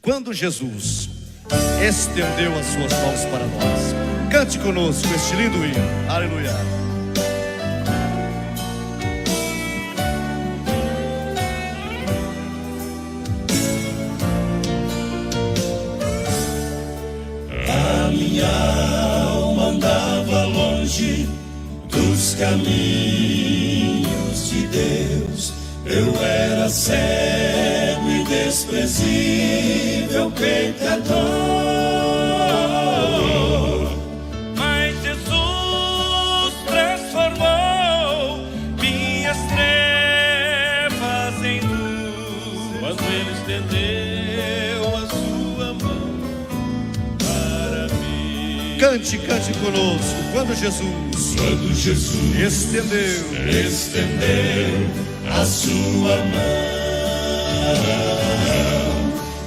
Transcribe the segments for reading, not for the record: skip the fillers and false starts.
Quando Jesus estendeu as suas mãos para nós. Cante conosco este lindo hino. Aleluia. A minha alma andava longe dos caminhos de Deus. Eu era cego e desprezível pecador. Mas Jesus transformou minhas trevas em luz, quando Ele estendeu a sua mão para mim. Cante conosco. Quando Jesus estendeu a sua mão,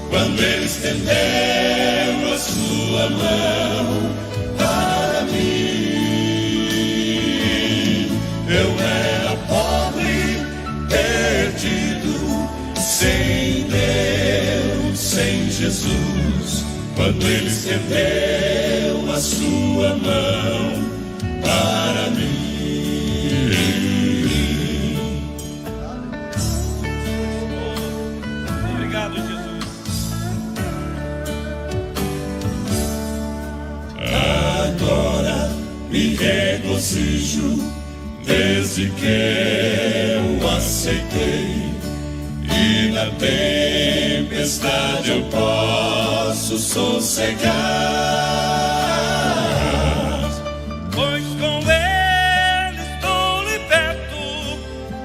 quando Ele estendeu a sua mão para mim, eu era pobre, perdido, sem Deus, sem Jesus. Quando Ele estendeu a sua mão para mim. Obrigado, Jesus. Agora me regozijo desde que eu aceitei, e na tempestade eu posso sossegar, pois com Ele estou liberto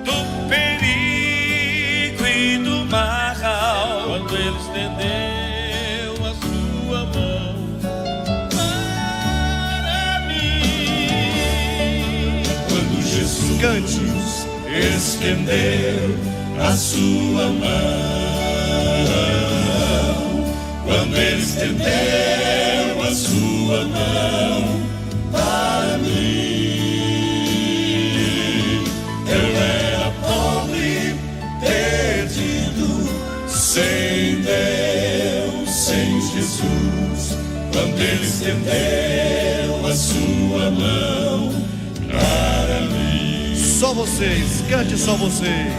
do perigo e do mal. Quando Ele estendeu a sua mão para mim, quando Jesus estendeu a sua mão, quando Ele estendeu a sua mão para mim, eu era pobre, perdido, sem Deus, sem Jesus. Quando Ele estendeu a sua mão para mim. só vocês, cante só vocês.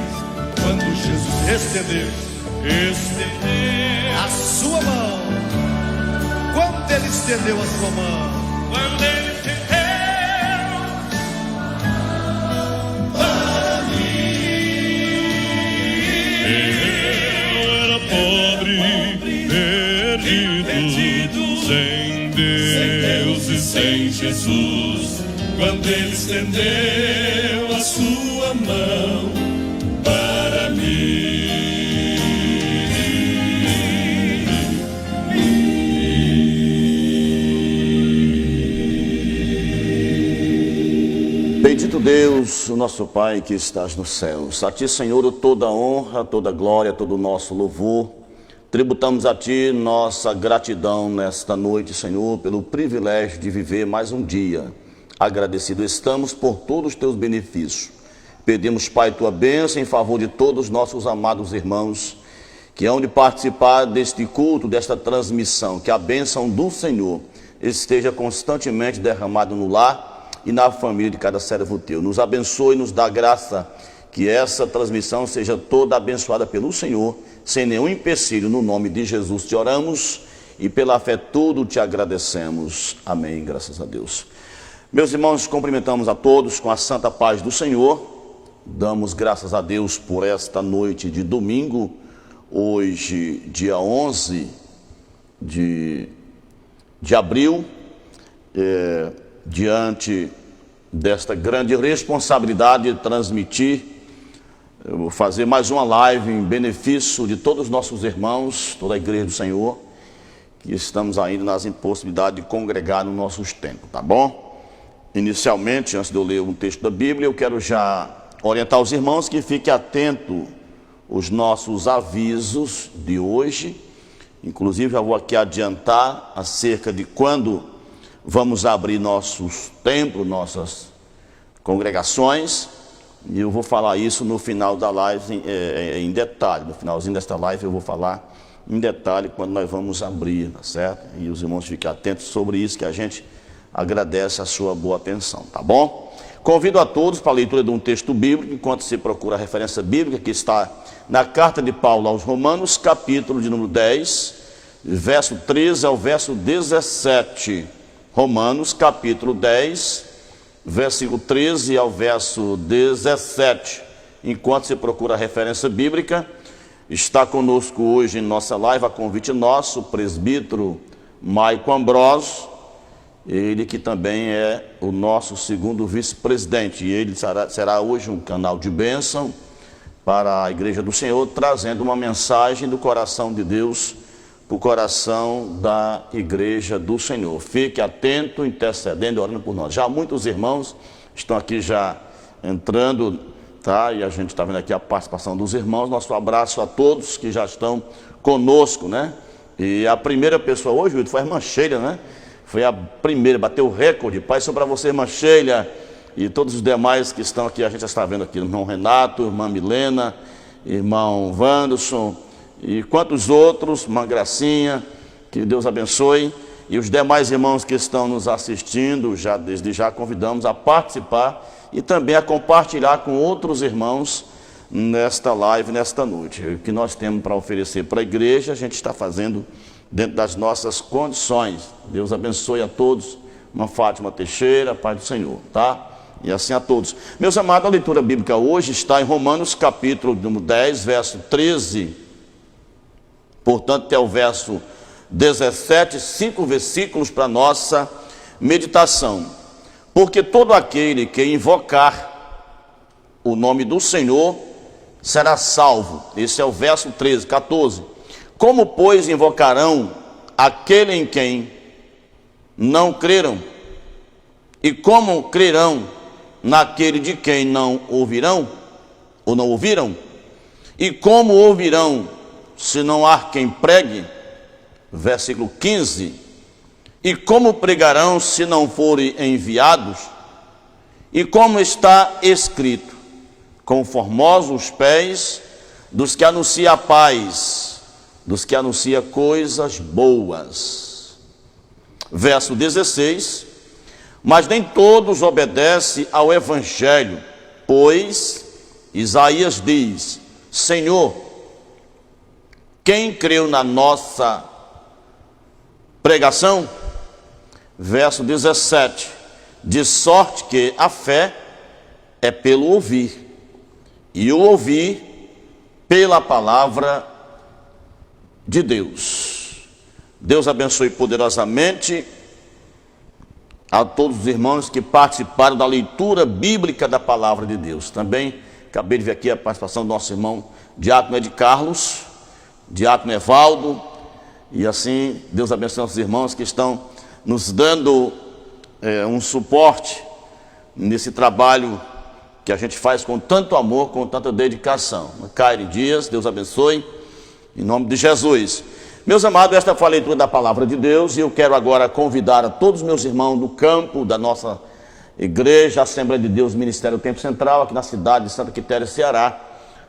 Quando Jesus estendeu a sua mão, quando Ele estendeu a sua mão, quando Ele estendeu para mim, eu era pobre, perdido, sem Deus e sem Jesus. Quando Ele estendeu a sua mão para mim. Bendito Deus, o nosso Pai que estás nos céus. A Ti, Senhor, toda a honra, toda a glória, todo o nosso louvor. Tributamos a Ti nossa gratidão nesta noite, Senhor, pelo privilégio de viver mais um dia. Agradecido estamos por todos os Teus benefícios. Pedimos, Pai, Tua bênção em favor de todos os nossos amados irmãos que hão de participar deste culto, desta transmissão. Que a bênção do Senhor esteja constantemente derramada no lar e na família de cada servo Teu. Nos abençoe e nos dá graça que essa transmissão seja toda abençoada pelo Senhor, sem nenhum empecilho. No nome de Jesus te oramos e pela fé tudo te agradecemos. Amém, graças a Deus. Meus irmãos, cumprimentamos a todos com a santa paz do Senhor. Damos graças a Deus por esta noite de domingo, hoje dia 11 de abril, diante desta grande responsabilidade de transmitir, eu vou fazer mais uma live em benefício de todos os nossos irmãos, toda a igreja do Senhor, que estamos ainda nas impossibilidades de congregar nos nossos tempos, tá bom? Inicialmente, antes de eu ler um texto da Bíblia, eu quero já orientar os irmãos que fiquem atentos aos nossos avisos de hoje. Inclusive, já vou aqui adiantar acerca de quando vamos abrir nossos templos, nossas congregações. E eu vou falar isso no final da live em detalhe. No finalzinho desta live eu vou falar em detalhe quando nós vamos abrir, tá certo? E os irmãos fiquem atentos sobre isso, que a gente agradece a sua boa atenção, tá bom? Convido a todos para a leitura de um texto bíblico, enquanto se procura a referência bíblica, que está na carta de Paulo aos Romanos, capítulo de número 10, verso 13 ao verso 17. Romanos, capítulo 10, versículo 13 ao verso 17. Enquanto se procura a referência bíblica, está conosco hoje em nossa live, a convite nosso, o presbítero Maico Ambrosio, ele que também é o nosso segundo vice-presidente, e ele será hoje um canal de bênção para a Igreja do Senhor, trazendo uma mensagem do coração de Deus para o coração da Igreja do Senhor. Fique atento, intercedendo e orando por nós. Já muitos irmãos estão aqui já entrando, tá? E a gente está vendo aqui a participação dos irmãos. Nosso abraço a todos que já estão conosco, né? E a primeira pessoa hoje, foi a irmã Sheila, né? Foi a primeira, bateu o recorde. Pai, só para você, irmã Sheila, e todos os demais que estão aqui, a gente já está vendo aqui, irmão Renato, irmã Milena, irmão Wanderson, e quantos outros, irmã Gracinha, que Deus abençoe, e os demais irmãos que estão nos assistindo, desde já convidamos a participar e também a compartilhar com outros irmãos nesta live, nesta noite. O que nós temos para oferecer para a igreja, a gente está fazendo dentro das nossas condições. Deus abençoe a todos, irmã Fátima Teixeira, Pai do Senhor, tá? E assim a todos. Meus amados, a leitura bíblica hoje está em Romanos, capítulo 10, verso 13, portanto até o verso 17, 5 versículos para nossa meditação. Porque todo aquele que invocar o nome do Senhor será salvo. Esse é o verso 13, 14. Como, pois, invocarão aquele em quem não creram? E como crerão naquele de quem não ouvirão? Ou não ouviram? E como ouvirão se não há quem pregue? Versículo 15. E como pregarão se não forem enviados? E como está escrito: com formosos os pés dos que anunciam a paz, dos que anunciam coisas boas. Verso 16. Mas nem todos obedecem ao evangelho, pois Isaías diz: Senhor, quem creu na nossa pregação? Verso 17. De sorte que a fé é pelo ouvir, e o ouvir pela palavra de Deus. Deus abençoe poderosamente a todos os irmãos que participaram da leitura bíblica da palavra de Deus. Também acabei de ver aqui a participação do nosso irmão Diácono Ed Carlos, Diácono Evaldo, e assim Deus abençoe nossos irmãos que estão nos dando um suporte nesse trabalho que a gente faz com tanto amor, com tanta dedicação. Caire Dias, Deus abençoe, em nome de Jesus. Meus amados, esta foi a leitura da palavra de Deus, e eu quero agora convidar a todos os meus irmãos do campo da nossa igreja, Assembleia de Deus, Ministério Tempo Central, aqui na cidade de Santa Quitéria, Ceará.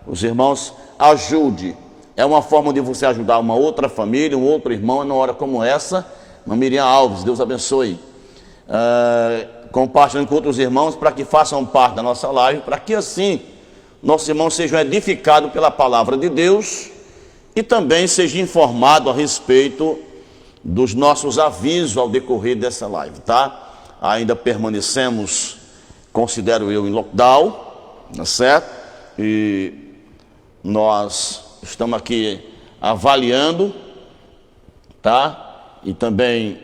Os irmãos, ajude. É uma forma de você ajudar uma outra família, um outro irmão, numa hora como essa. Irmã Miriam Alves, Deus abençoe. Compartilhando com outros irmãos para que façam parte da nossa live, para que assim nossos irmãos sejam edificados pela palavra de Deus e também sejam informados a respeito dos nossos avisos ao decorrer dessa live, tá? Ainda permanecemos, considero eu, em lockdown, tá certo? E nós estamos aqui avaliando, tá? E também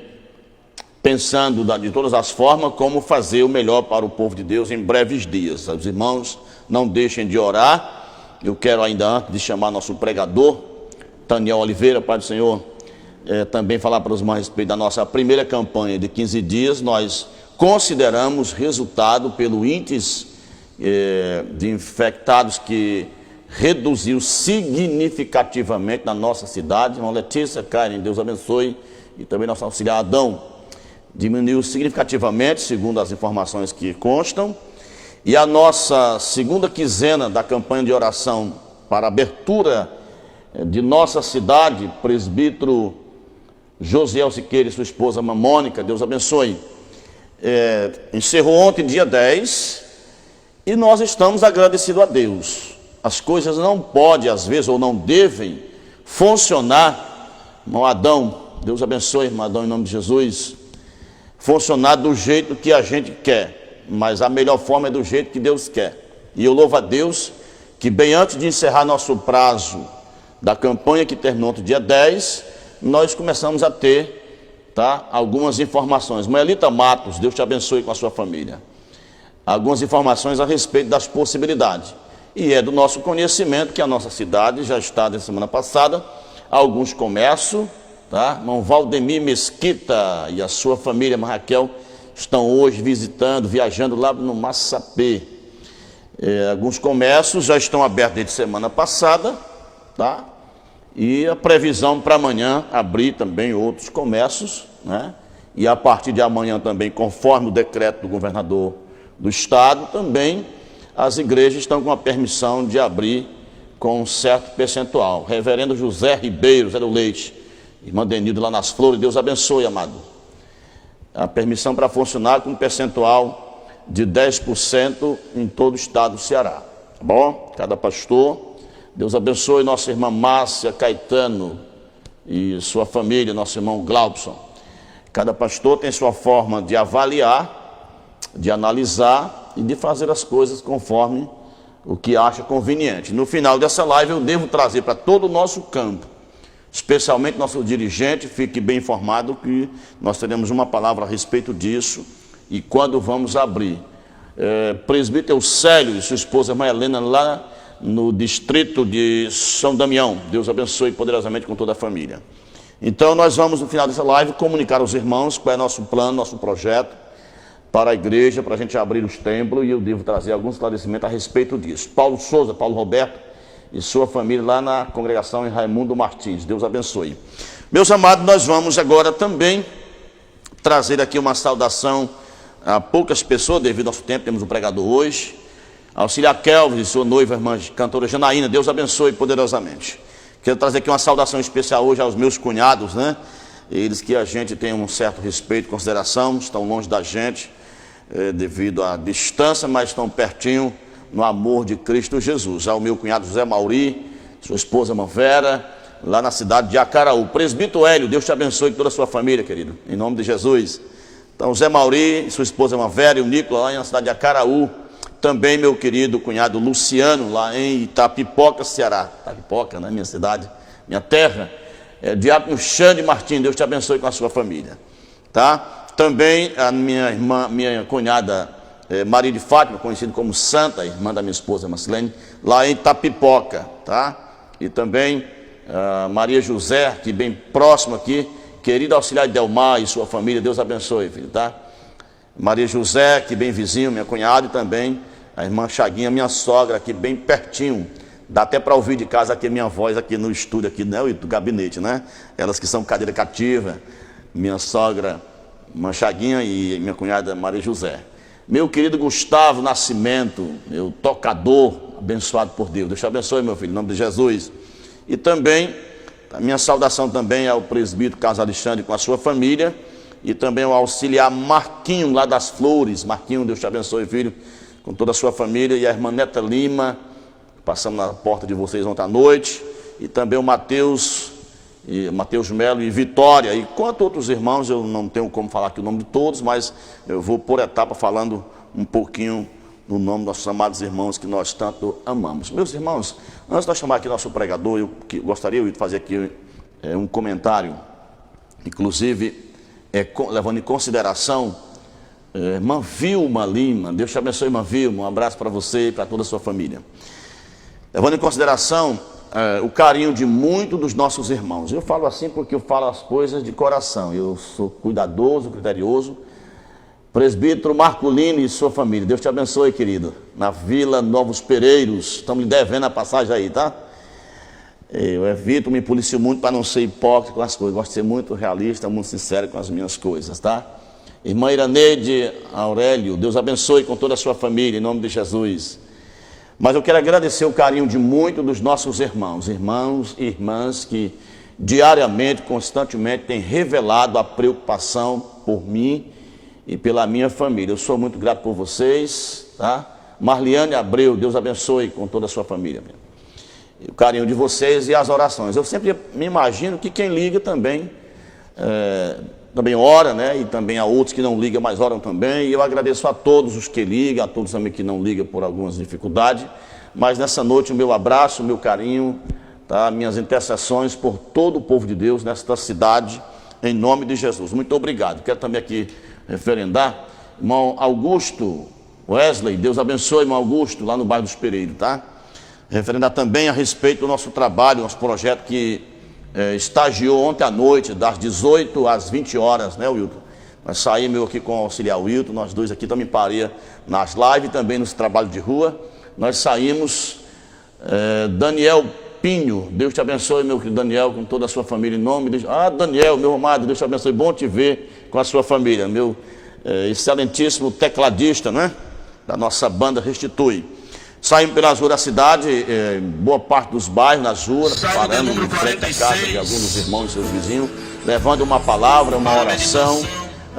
pensando de todas as formas como fazer o melhor para o povo de Deus em breves dias. Os irmãos não deixem de orar. Eu quero ainda, antes de chamar nosso pregador, Daniel Oliveira, Pai do Senhor, também falar para os irmãos a respeito da nossa primeira campanha de 15 dias. Nós consideramos resultado pelo índice de infectados que reduziu significativamente na nossa cidade. Irmã Letícia, Karen, Deus abençoe, e também nosso auxiliar Adão. Diminuiu significativamente, segundo as informações que constam. E a nossa segunda quinzena da campanha de oração para abertura de nossa cidade, presbítero Josiel Siqueira e sua esposa Mônica, Deus abençoe. Encerrou ontem, dia 10, e nós estamos agradecidos a Deus. As coisas não podem, às vezes, ou não devem funcionar, irmão Adão, Deus abençoe, irmão Adão, em nome de Jesus, funcionar do jeito que a gente quer, mas a melhor forma é do jeito que Deus quer. E eu louvo a Deus que bem antes de encerrar nosso prazo da campanha, que terminou no dia 10, nós começamos a ter, algumas informações. Maelita Matos, Deus te abençoe com a sua família. Algumas informações a respeito das possibilidades. E é do nosso conhecimento que a nossa cidade já está, na semana passada, alguns comércios, Irmão Valdemir Mesquita e a sua família, irmã Raquel, estão hoje visitando, viajando lá no Massapê. Alguns comércios já estão abertos desde semana passada, E a previsão para amanhã abrir também outros comércios, E a partir de amanhã também, conforme o decreto do governador do estado, também as igrejas estão com a permissão de abrir com um certo percentual. Reverendo José Ribeiro, Zé do Leite, irmã Denildo lá nas Flores, Deus abençoe, amado. A permissão para funcionar com um percentual de 10% em todo o estado do Ceará. Tá bom? Cada pastor, Deus abençoe nossa irmã Márcia Caetano e sua família, nosso irmão Glaubson. Cada pastor tem sua forma de avaliar, de analisar e de fazer as coisas conforme o que acha conveniente. No final dessa live eu devo trazer para todo o nosso campo, especialmente nosso dirigente, fique bem informado que nós teremos uma palavra a respeito disso e quando vamos abrir. Presbítero Célio e sua esposa irmã Helena lá no distrito de São Damião, Deus abençoe poderosamente com toda a família. Então nós vamos no final dessa live comunicar aos irmãos qual é nosso plano, nosso projeto para a igreja, para a gente abrir os templos, e eu devo trazer alguns esclarecimentos a respeito disso. Paulo Souza, Paulo Roberto e sua família lá na congregação em Raimundo Martins, Deus abençoe. Meus amados, nós vamos agora também trazer aqui uma saudação a poucas pessoas, devido ao nosso tempo, temos um pregador hoje, auxiliar Kelvin e sua noiva, irmã cantora Janaína, Deus abençoe poderosamente. Quero trazer aqui uma saudação especial hoje aos meus cunhados, eles que a gente tem um certo respeito e consideração, estão longe da gente, devido à distância, mas estão pertinho no amor de Cristo Jesus. Ao meu cunhado José Mauri, sua esposa irmã Vera, lá na cidade de Acaraú. Presbítero Hélio, Deus te abençoe e toda a sua família, querido, em nome de Jesus. Então, José Mauri, sua esposa irmã Vera e o Nicolas, lá na cidade de Acaraú. Também meu querido cunhado Luciano, lá em Itapipoca, Ceará. Itapipoca, minha cidade, minha terra. Diácono Xande Martins, Deus te abençoe com a sua família. Também a minha cunhada Maria de Fátima, conhecida como Santa, irmã da minha esposa Marcelene, lá em Itapipoca, E também Maria José, que bem próximo aqui, querida auxiliar Delmar e sua família, Deus abençoe, filho, Maria José, que bem vizinho, minha cunhada, e também a irmã Chaguinha, minha sogra, aqui bem pertinho. Dá até para ouvir de casa aqui a minha voz aqui no estúdio, aqui, do gabinete, Elas que são cadeira cativa, minha sogra, irmã Chaguinha e minha cunhada Maria José. Meu querido Gustavo Nascimento, meu tocador, abençoado por Deus. Deus te abençoe, meu filho, em nome de Jesus. E também, a minha saudação também ao presbítero Carlos Alexandre com a sua família, e também ao auxiliar Marquinho, lá das Flores. Marquinho, Deus te abençoe, filho, com toda a sua família, e a irmã Neta Lima, passamos na porta de vocês ontem à noite, e também o Mateus Melo e Vitória, e quanto outros irmãos, eu não tenho como falar aqui o nome de todos, mas eu vou por etapa falando um pouquinho no nome dos nossos amados irmãos que nós tanto amamos. Meus irmãos, antes de nós chamar aqui nosso pregador, eu gostaria de fazer aqui um comentário, inclusive levando em consideração irmã Vilma Lima. Deus te abençoe, irmã Vilma, um abraço para você e para toda a sua família. Levando em consideração o carinho de muitos dos nossos irmãos. Eu falo assim porque eu falo as coisas de coração. Eu sou cuidadoso, criterioso. Presbítero Marculino e sua família, Deus te abençoe, querido. Na Vila Novos Pereiros, estamos lhe devendo a passagem aí, Eu evito, me policio muito para não ser hipócrita com as coisas. Gosto de ser muito realista, muito sincero com as minhas coisas, Irmã Iraneide Aurélio, Deus abençoe com toda a sua família, em nome de Jesus. Mas eu quero agradecer o carinho de muitos dos nossos irmãos e irmãs que diariamente, constantemente têm revelado a preocupação por mim e pela minha família. Eu sou muito grato por vocês, tá? Marliane Abreu, Deus abençoe com toda a sua família. O carinho de vocês e as orações. Eu sempre me imagino que quem liga também ora, né? E também há outros que não ligam, mas oram também. E eu agradeço a todos os que ligam, a todos também que não ligam por algumas dificuldades. Mas nessa noite o meu abraço, o meu carinho, tá? Minhas intercessões por todo o povo de Deus nesta cidade, em nome de Jesus. Muito obrigado. Quero também aqui referendar, irmão Augusto Wesley, Deus abençoe, irmão Augusto, lá no bairro dos Pereiros, tá? Referendar também a respeito do nosso trabalho, nosso projeto que estagiou ontem à noite, das 18 às 20 horas, né, Wilton? Nós saímos aqui com o auxiliar Wilton, nós dois aqui também pareia nas lives, também nos trabalhos de rua. Nós saímos, Daniel Pinho, Deus te abençoe, meu querido Daniel, com toda a sua família, em nome de... Daniel, meu amado, Deus te abençoe, bom te ver com a sua família, meu excelentíssimo tecladista, né? Da nossa banda Restitui. Saímos pelas ruas da cidade, boa parte dos bairros, nas ruas, parando em frente à casa de alguns irmãos e seus vizinhos, levando uma palavra, uma oração,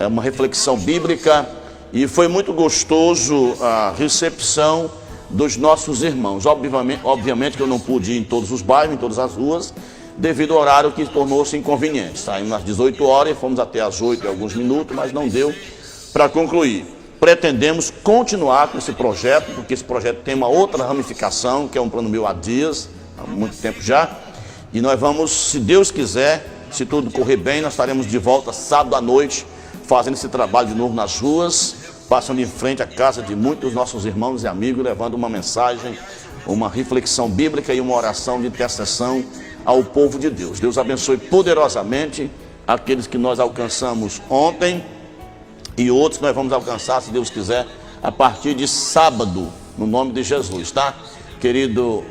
uma reflexão bíblica, e foi muito gostoso a recepção dos nossos irmãos. Obviamente que eu não pude ir em todos os bairros, em todas as ruas, devido ao horário que tornou-se inconveniente. Saímos às 18 horas e fomos até às 8 e alguns minutos, mas não deu para concluir. Pretendemos continuar com esse projeto, porque esse projeto tem uma outra ramificação, que é um plano meu há dias, há muito tempo já, e nós vamos, se Deus quiser, se tudo correr bem, nós estaremos de volta sábado à noite, fazendo esse trabalho de novo nas ruas, passando em frente à casa de muitos nossos irmãos e amigos, levando uma mensagem, uma reflexão bíblica e uma oração de intercessão ao povo de Deus. Deus abençoe poderosamente aqueles que nós alcançamos ontem, e outros nós vamos alcançar, se Deus quiser, a partir de sábado, no nome de Jesus, tá? Querido,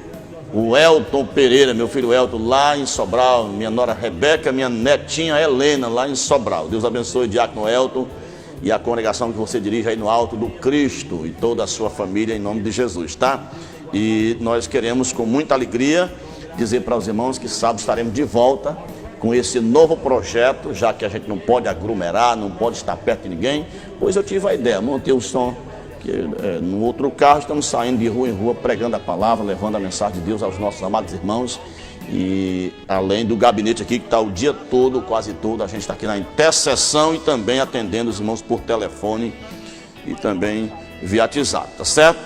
o Elton Pereira, meu filho Elton, lá em Sobral, minha nora Rebeca, minha netinha Helena, lá em Sobral. Deus abençoe o diácono Elton e a congregação que você dirige aí no Alto do Cristo e toda a sua família, em nome de Jesus, tá? E nós queremos, com muita alegria, dizer para os irmãos que sábado estaremos de volta com esse novo projeto, já que a gente não pode aglomerar, não pode estar perto de ninguém, pois eu tive a ideia, montei o som, que no outro carro estamos saindo de rua em rua, pregando a palavra, levando a mensagem de Deus aos nossos amados irmãos, e além do gabinete aqui, que está o dia todo, quase todo, a gente está aqui na intercessão e também atendendo os irmãos por telefone e também via WhatsApp, tá certo?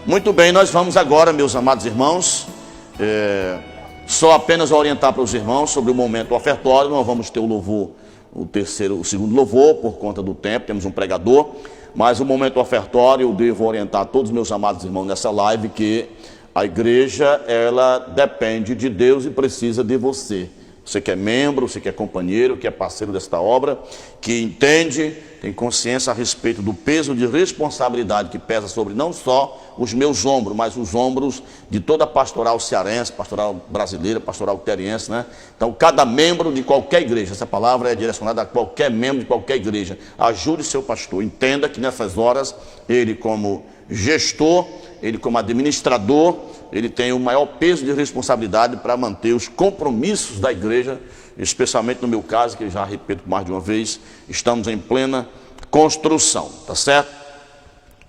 Muito bem, nós vamos agora, meus amados irmãos, só apenas orientar para os irmãos sobre o momento ofertório. Nós vamos ter o louvor, o segundo louvor, por conta do tempo, temos um pregador, mas o momento ofertório eu devo orientar todos os meus amados irmãos nessa live que a igreja, ela depende de Deus e precisa de você. Você que é membro, você que é companheiro, que é parceiro desta obra, que entende, tem consciência a respeito do peso de responsabilidade que pesa sobre não só os meus ombros, mas os ombros de toda a pastoral cearense, pastoral brasileira, pastoral teriense, né? Então, cada membro de qualquer igreja, essa palavra é direcionada a qualquer membro de qualquer igreja. Ajude seu pastor, entenda que nessas horas, ele como gestor, ele como administrador, ele tem o maior peso de responsabilidade para manter os compromissos da igreja, especialmente no meu caso, que já repito mais de uma vez, estamos em plena construção, tá certo?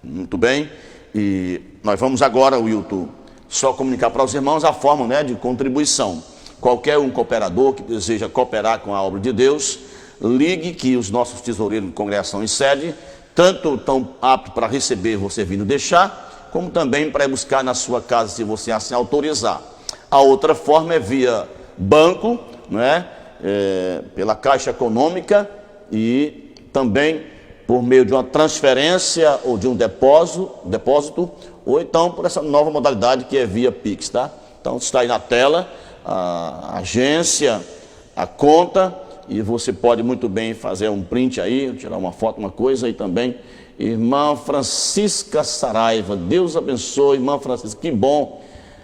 Muito bem, e nós vamos agora, Wilton, só comunicar para os irmãos a forma, né, de contribuição. Qualquer um cooperador que deseja cooperar com a obra de Deus, ligue que os nossos tesoureiros de congregação em sede, tanto estão aptos para receber você vindo deixar, como também para ir buscar na sua casa, se você assim autorizar. A outra forma é via banco, né? Pela Caixa Econômica e também por meio de uma transferência ou de um depósito, ou então por essa nova modalidade que é via Pix, tá? Então está aí na tela a agência, a conta, e você pode muito bem fazer um print aí, tirar uma foto, uma coisa, e também irmã Francisca Saraiva, Deus abençoe, irmã Francisca, que bom,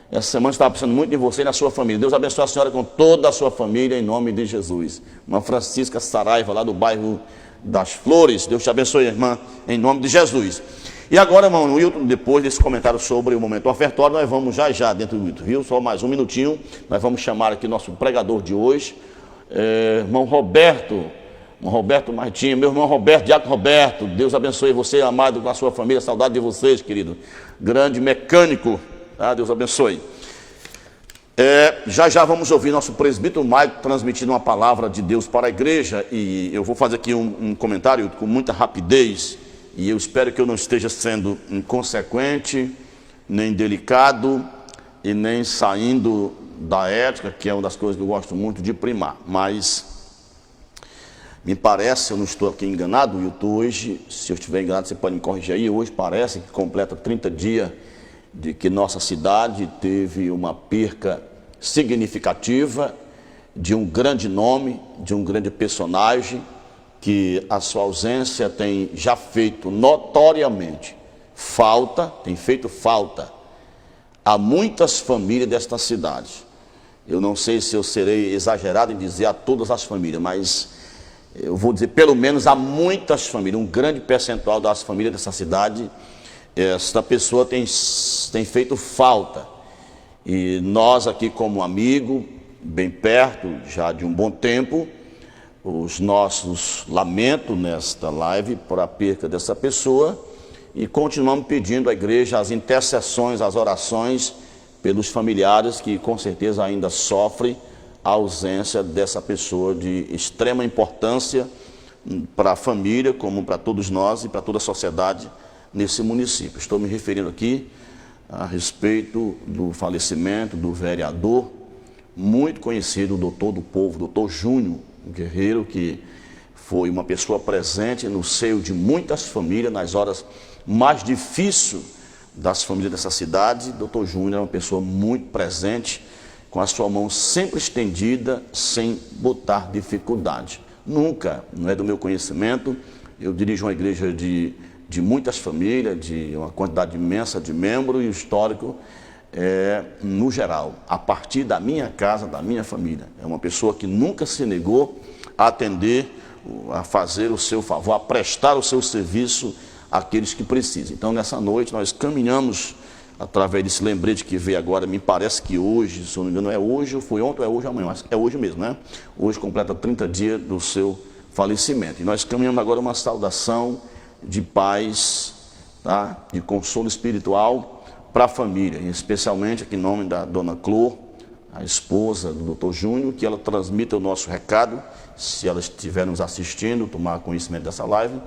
essa semana estava pensando muito em você e na sua família. Deus abençoe a senhora com toda a sua família, em nome de Jesus. Irmã Francisca Saraiva, lá do bairro das Flores, Deus te abençoe, irmã, em nome de Jesus. E agora, irmão, no Hilton, depois desse comentário sobre o momento ofertório, nós vamos já dentro do Hilton, viu? Só mais um minutinho, nós vamos chamar aqui nosso pregador de hoje, irmão Roberto Martins, meu irmão Roberto, Diácono Roberto, Deus abençoe você, amado, com a sua família, saudade de vocês, querido, grande mecânico, tá? Deus abençoe. Já vamos ouvir nosso presbítero Maico transmitindo uma palavra de Deus para a igreja, e eu vou fazer aqui um comentário com muita rapidez, e eu espero que eu não esteja sendo inconsequente, nem delicado, e nem saindo da ética, que é uma das coisas que eu gosto muito de primar, mas me parece, eu não estou aqui enganado, e eu estou hoje, se eu estiver enganado você pode me corrigir aí, hoje parece que completa 30 dias de que nossa cidade teve uma perca significativa de um grande nome, de um grande personagem, que a sua ausência tem já feito notoriamente tem feito falta a muitas famílias desta cidade. Eu não sei se eu serei exagerado em dizer a todas as famílias, mas eu vou dizer pelo menos a muitas famílias, um grande percentual das famílias dessa cidade. Esta pessoa tem feito falta, e nós aqui como amigo, bem perto, já de um bom tempo, os nossos lamentos nesta live por a perca dessa pessoa, e continuamos pedindo à igreja as intercessões, as orações pelos familiares que com certeza ainda sofrem a ausência dessa pessoa de extrema importância para a família, como para todos nós e para toda a sociedade nesse município. Estou me referindo aqui a respeito do falecimento do vereador muito conhecido, doutor do povo, doutor Júnior Guerreiro, que foi uma pessoa presente no seio de muitas famílias nas horas mais difíceis das famílias dessa cidade. Doutor Júnior é uma pessoa muito presente, com a sua mão sempre estendida, sem botar dificuldade. Nunca, não é do meu conhecimento, eu dirijo uma igreja de muitas famílias, de uma quantidade imensa de membros, e o histórico no geral, a partir da minha casa, da minha família. É uma pessoa que nunca se negou a atender, a fazer o seu favor, a prestar o seu serviço àqueles que precisam. Então, nessa noite, nós caminhamos através desse lembrete que veio agora, me parece que hoje, se eu não me engano, é hoje, ou foi ontem, ou é hoje ou amanhã, mas é hoje mesmo, né? Hoje completa 30 dias do seu falecimento. E nós caminhamos agora uma saudação de paz, tá? De consolo espiritual para a família, e especialmente aqui em nome da dona Clô, a esposa do doutor Júnior, que ela transmita o nosso recado, se ela estiver nos assistindo, tomar conhecimento dessa live,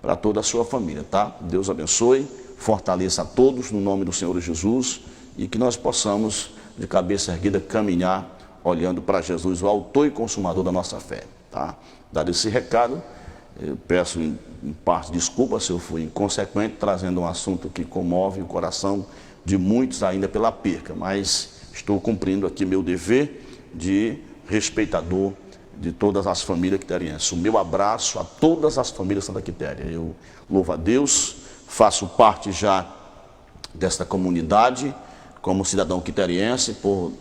para toda a sua família, tá? Deus abençoe, fortaleça a todos no nome do Senhor Jesus, e que nós possamos, de cabeça erguida, caminhar olhando para Jesus, o autor e consumador da nossa fé, tá? Dado esse recado, eu peço em parte desculpa se eu fui inconsequente, trazendo um assunto que comove o coração de muitos ainda pela perca, mas estou cumprindo aqui meu dever de respeitador de todas as famílias quitérienses. O meu abraço a todas as famílias Santa Quitéria. Eu louvo a Deus, faço parte já desta comunidade, como cidadão quiteriense, por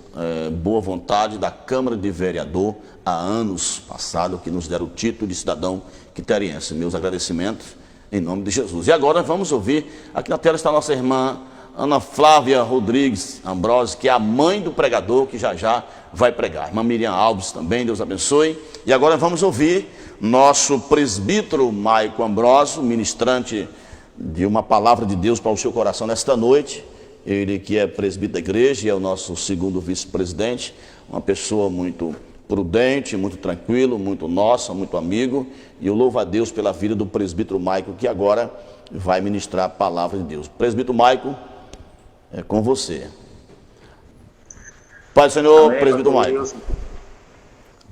boa vontade da Câmara de Vereador, há anos passados, que nos deram o título de cidadão quiteriense. Meus agradecimentos em nome de Jesus. E agora vamos ouvir, aqui na tela está a nossa irmã Ana Flávia Rodrigues Ambrose, que é a mãe do pregador, que já vai pregar. Irmã Miriam Alves também, Deus abençoe. E agora vamos ouvir nosso presbítero Maico Ambrosio, ministrante de uma palavra de Deus para o seu coração nesta noite. Ele que é presbítero da igreja e é o nosso segundo vice-presidente, uma pessoa muito prudente, muito tranquilo, muito nossa, muito amigo. E eu louvo a Deus pela vida do presbítero Maico, que agora vai ministrar a palavra de Deus. Presbítero Maico, é com você. Pai do Senhor, amém, presbítero Maico.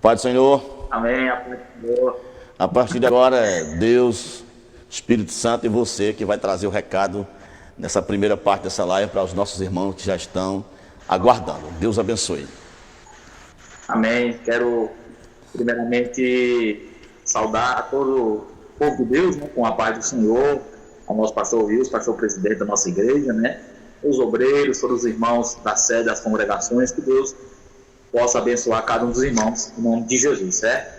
Pai do Senhor. Amém, a paz do Senhor. A partir de agora é Deus, Espírito Santo e você que vai trazer o recado nessa primeira parte dessa live para os nossos irmãos que já estão aguardando. Deus abençoe. Amém. Quero primeiramente saudar a todo o povo de Deus, né, com a paz do Senhor, ao nosso pastor Wilson, pastor presidente da nossa igreja, né, os obreiros, todos os irmãos da sede, das congregações, que Deus possa abençoar cada um dos irmãos, em nome de Jesus, certo?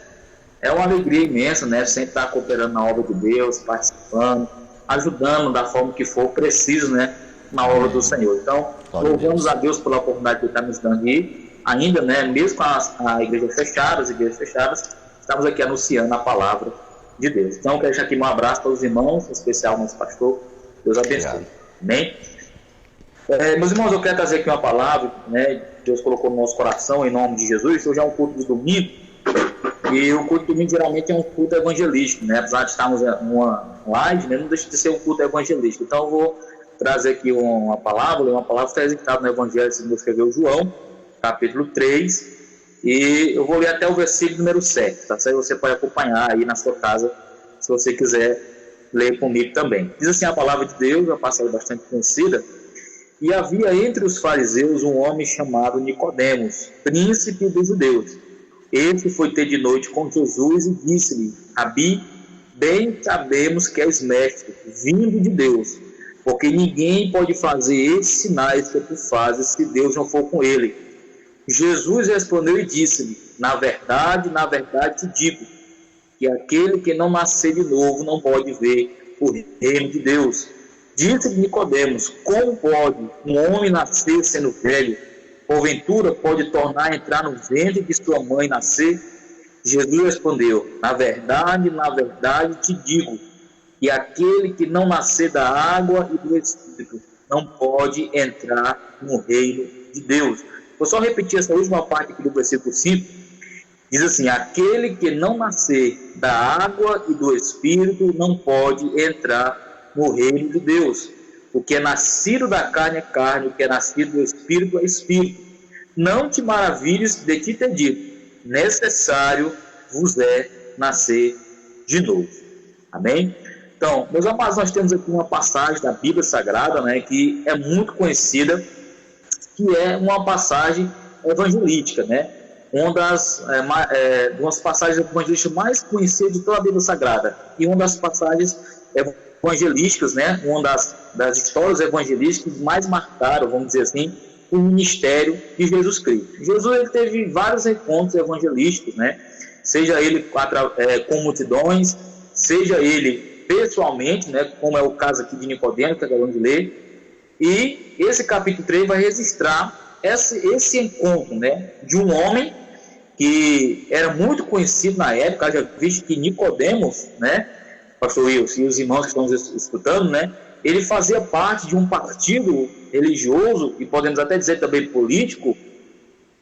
É uma alegria imensa, né, sempre estar cooperando na obra de Deus, participando, ajudando da forma que for preciso, né, na obra do Senhor. Então, louvamos a Deus pela oportunidade que Ele está nos dando de ainda, né, mesmo com a igreja fechada, as igrejas fechadas, estamos aqui anunciando a palavra de Deus. Então, quero deixar aqui um abraço para os irmãos, em especial nosso pastor. Deus abençoe. Amém? Meus irmãos, eu quero trazer aqui uma palavra, né, Deus colocou no nosso coração, em nome de Jesus. Hoje é um culto de domingo, e o culto de domingo geralmente é um culto evangelístico, né? Apesar de estarmos numa live, né, não deixa de ser um culto evangelístico. Então, eu vou trazer aqui uma palavra que está executada no Evangelho segundo escreveu João, capítulo 3, e eu vou ler até o versículo número 7, tá? Aí você pode acompanhar aí na sua casa, se você quiser ler comigo também. Diz assim a palavra de Deus, uma passagem bastante conhecida: e havia entre os fariseus um homem chamado Nicodemos, príncipe dos judeus. Este foi ter de noite com Jesus e disse-lhe: Rabi, bem sabemos que és mestre, vindo de Deus, porque ninguém pode fazer esses sinais que tu fazes se Deus não for com ele. Jesus respondeu e disse-lhe: na verdade te digo, que aquele que não nascer de novo não pode ver o reino de Deus. Disse-lhe Nicodemos: como pode um homem nascer sendo velho? Porventura pode tornar a entrar no ventre de sua mãe nascer? Jesus respondeu: na verdade te digo, que aquele que não nascer da água e do Espírito não pode entrar no reino de Deus. Vou só repetir essa última parte aqui do versículo 5. Diz assim: aquele que não nascer da água e do Espírito não pode entrar no reino de Deus. O que é nascido da carne é carne, o que é nascido do Espírito é Espírito. Não te maravilhes de ti ter dito: necessário vos é nascer de novo. Amém? Então, meus amados, nós temos aqui uma passagem da Bíblia Sagrada, né, que é muito conhecida, que é uma passagem evangelística, né? Uma das passagens evangelísticas mais conhecidas de toda a Bíblia Sagrada, e uma das passagens evangelísticas, né? Uma das histórias evangelísticas que mais marcaram, vamos dizer assim, o ministério de Jesus Cristo. Jesus, ele teve vários encontros evangelísticos, né? Seja ele com multidões, seja ele pessoalmente, né? Como é o caso aqui de Nicodemos, que acabamos de ler. E esse capítulo 3 vai registrar esse encontro, né, de um homem que era muito conhecido na época, já visto que Nicodemos, né, pastor Wilson e os irmãos que estão escutando, né, ele fazia parte de um partido religioso, e podemos até dizer também político,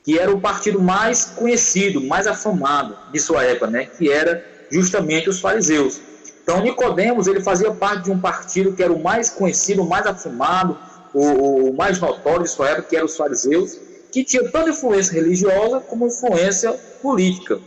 que era o partido mais conhecido, mais afamado de sua época, né, que era justamente os fariseus. Então, Nicodemos, ele fazia parte de um partido que era o mais conhecido, o mais afamado, o mais notório de sua época, que eram os fariseus, que tinha tanto influência religiosa como influência política.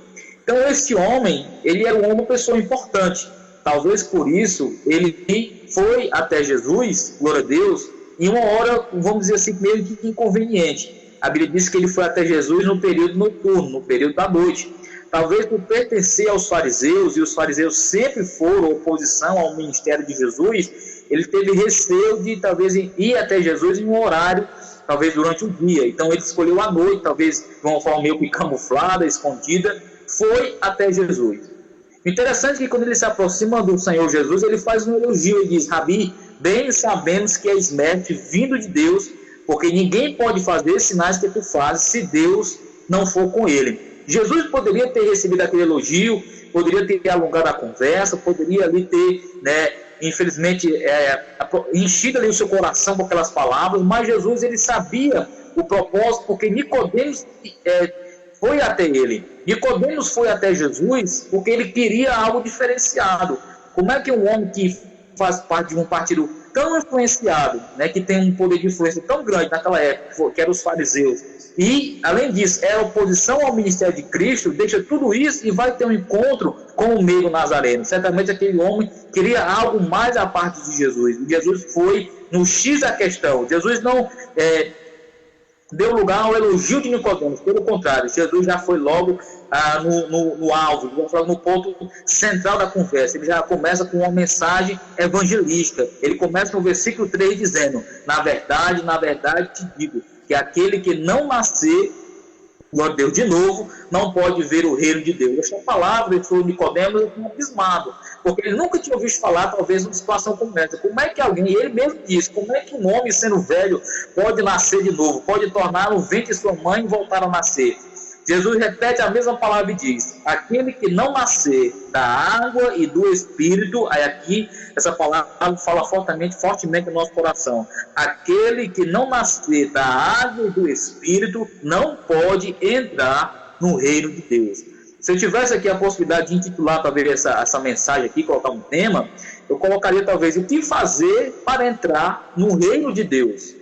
Então, esse homem, ele era uma pessoa importante. Talvez por isso, ele foi até Jesus, glória a Deus, em uma hora, vamos dizer assim, meio que inconveniente. A Bíblia diz que ele foi até Jesus no período noturno, no período da noite. Talvez por pertencer aos fariseus, e os fariseus sempre foram oposição ao ministério de Jesus, ele teve receio de talvez ir até Jesus em um horário, talvez durante o dia. Então ele escolheu a noite, talvez de uma forma meio que camuflada, escondida, foi até Jesus. Interessante é que quando ele se aproxima do Senhor Jesus, ele faz um elogio e diz: Rabi, bem sabemos que és mestre vindo de Deus, porque ninguém pode fazer sinais que tu fazes se Deus não for com ele. Jesus poderia ter recebido aquele elogio, poderia ter alongado a conversa, poderia ali ter, né, infelizmente, enchido ali o seu coração com aquelas palavras, mas Jesus, ele sabia o propósito, porque Nicodemos foi até ele. Nicodemos foi até Jesus porque ele queria algo diferenciado. Como é que um homem que faz parte de um partido tão influenciado, né, que tem um poder de influência tão grande naquela época, que eram os fariseus, e, além disso, é oposição ao ministério de Cristo, deixa tudo isso e vai ter um encontro com o meio nazareno. Certamente aquele homem queria algo mais à parte de Jesus. E Jesus foi no X da questão. Jesus não deu lugar ao elogio de Nicodemos. Pelo contrário, Jesus já foi logo no alvo, no ponto central da conversa. Ele já começa com uma mensagem evangelística. Ele começa no versículo 3 dizendo: na verdade te digo, que aquele que não nascer glória a Deus, de novo, não pode ver o reino de Deus. Esta palavra, ele falou Nicodemos, eu tinha abismado, porque ele nunca tinha ouvido falar, talvez, numa situação como essa. Como é que alguém, e ele mesmo disse, como é que um homem sendo velho pode nascer de novo, pode tornar o ventre de sua mãe e voltar a nascer? Jesus repete a mesma palavra e diz: aquele que não nascer da água e do Espírito, aí aqui essa palavra fala fortemente no nosso coração. Aquele que não nascer da água e do Espírito não pode entrar no reino de Deus. Se eu tivesse aqui a possibilidade de intitular talvez essa mensagem aqui, colocar um tema, eu colocaria talvez o que fazer para entrar no reino de Deus.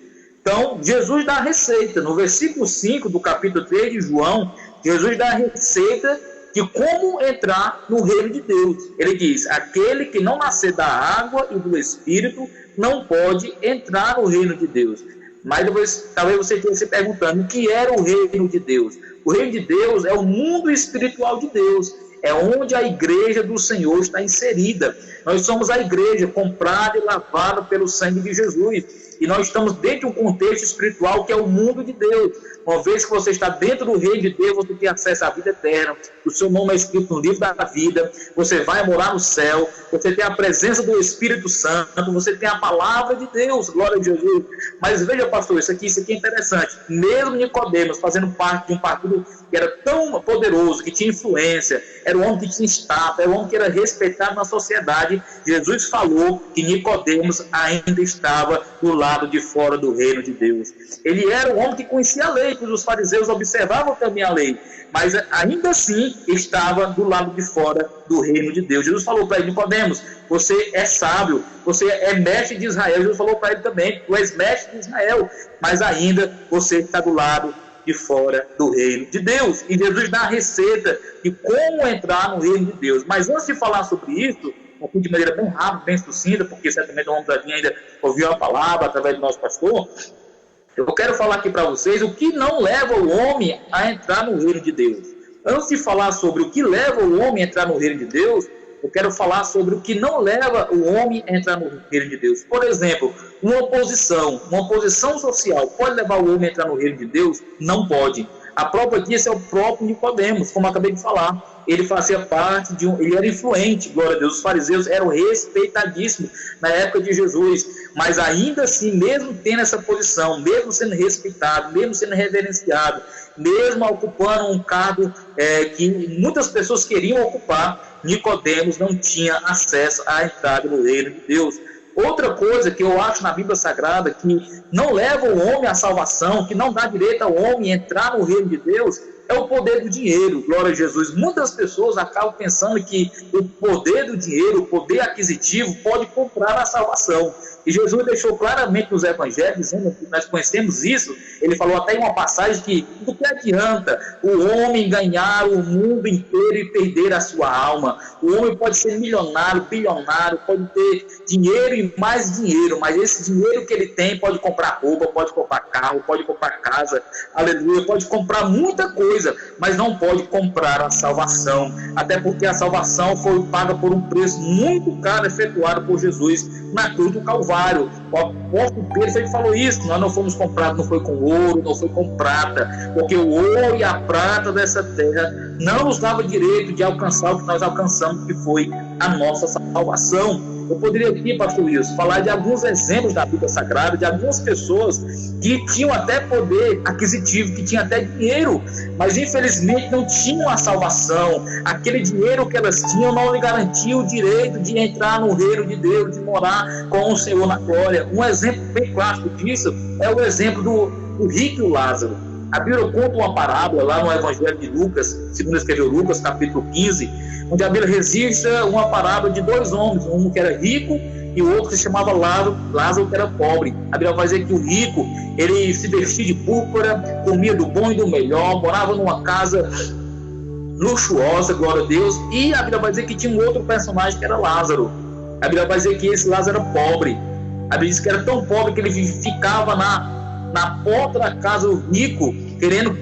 Então, Jesus dá a receita. No versículo 5 do capítulo 3 de João, Jesus dá a receita de como entrar no reino de Deus. Ele diz: aquele que não nascer da água e do Espírito não pode entrar no reino de Deus. Mas depois, talvez você esteja se perguntando, o que era o reino de Deus? O reino de Deus é o mundo espiritual de Deus. É onde a igreja do Senhor está inserida. Nós somos a igreja comprada e lavada pelo sangue de Jesus. E nós estamos dentro de um contexto espiritual que é o mundo de Deus. Uma vez que você está dentro do reino de Deus, você tem acesso à vida eterna. O seu nome é escrito no livro da vida. Você vai morar no céu. Você tem a presença do Espírito Santo. Você tem a palavra de Deus. Glória a Jesus. Mas veja, pastor, isso aqui é interessante. Mesmo Nicodemos fazendo parte de um partido que era tão poderoso, que tinha influência, era um homem que tinha status, era um homem que era respeitado na sociedade, Jesus falou que Nicodemos ainda estava do lado de fora do reino de Deus. Ele era um homem que conhecia a lei, pois os fariseus observavam também a lei, mas ainda assim estava do lado de fora do reino de Deus. Jesus falou para ele: Nicodemos, você é sábio, você é mestre de Israel. Jesus falou para ele também: tu és mestre de Israel, mas ainda você está do lado de fora do reino de Deus. E Jesus dá a receita de como entrar no reino de Deus. Mas antes de falar sobre isso, aqui de maneira bem rápida, bem sucinta, porque certamente vamos ainda ouvir a palavra através do nosso pastor, eu quero falar aqui para vocês o que não leva o homem a entrar no reino de Deus. Antes de falar sobre o que leva o homem a entrar no reino de Deus, eu quero falar sobre o que não leva o homem a entrar no reino de Deus. Por exemplo, uma oposição social pode levar o homem a entrar no reino de Deus? Não pode. A prova disso é o próprio Nicodemos, como eu acabei de falar. Ele fazia parte ele era influente, glória a Deus. Os fariseus eram respeitadíssimos na época de Jesus, mas ainda assim, mesmo tendo essa posição, mesmo sendo respeitado, mesmo sendo reverenciado, mesmo ocupando um cargo que muitas pessoas queriam ocupar, Nicodemos não tinha acesso à entrada no reino de Deus. Outra coisa que eu acho na Bíblia Sagrada que não leva o homem à salvação, que não dá direito ao homem entrar no reino de Deus, é o poder do dinheiro. Glória a Jesus. Muitas pessoas acabam pensando que o poder do dinheiro, o poder aquisitivo, pode comprar a salvação. E Jesus deixou claramente nos evangelhos, dizendo que nós conhecemos isso. Ele falou até em uma passagem que do que adianta o homem ganhar o mundo inteiro e perder a sua alma? O homem pode ser milionário, bilionário, pode ter dinheiro e mais dinheiro, mas esse dinheiro que ele tem pode comprar roupa, pode comprar carro, pode comprar casa, aleluia, pode comprar muita coisa, mas não pode comprar a salvação, até porque a salvação foi paga por um preço muito caro efetuado por Jesus na cruz do Calvário. O apóstolo Pedro falou isso: nós não fomos comprados, não foi com ouro, não foi com prata, porque o ouro e a prata dessa terra não nos dava direito de alcançar o que nós alcançamos, que foi a nossa salvação. Eu poderia aqui, pastor Wilson, falar de alguns exemplos da Bíblia Sagrada, de algumas pessoas que tinham até poder aquisitivo, que tinham até dinheiro, mas infelizmente não tinham a salvação. Aquele dinheiro que elas tinham não lhe garantia o direito de entrar no reino de Deus, de morar com o Senhor na glória. Um exemplo bem clássico disso é o exemplo do rico e o Lázaro. A Bíblia conta uma parábola lá no Evangelho de Lucas, segundo escreveu Lucas, capítulo 15, onde a Bíblia registra uma parábola de dois homens, um que era rico e o outro que se chamava Lázaro, que era pobre. A Bíblia vai dizer que o rico, ele se vestia de púrpura, comia do bom e do melhor, morava numa casa luxuosa, glória a Deus, e a Bíblia vai dizer que tinha um outro personagem que era Lázaro. A Bíblia vai dizer que esse Lázaro era pobre. A Bíblia diz que era tão pobre que ele ficava na porta da casa do rico,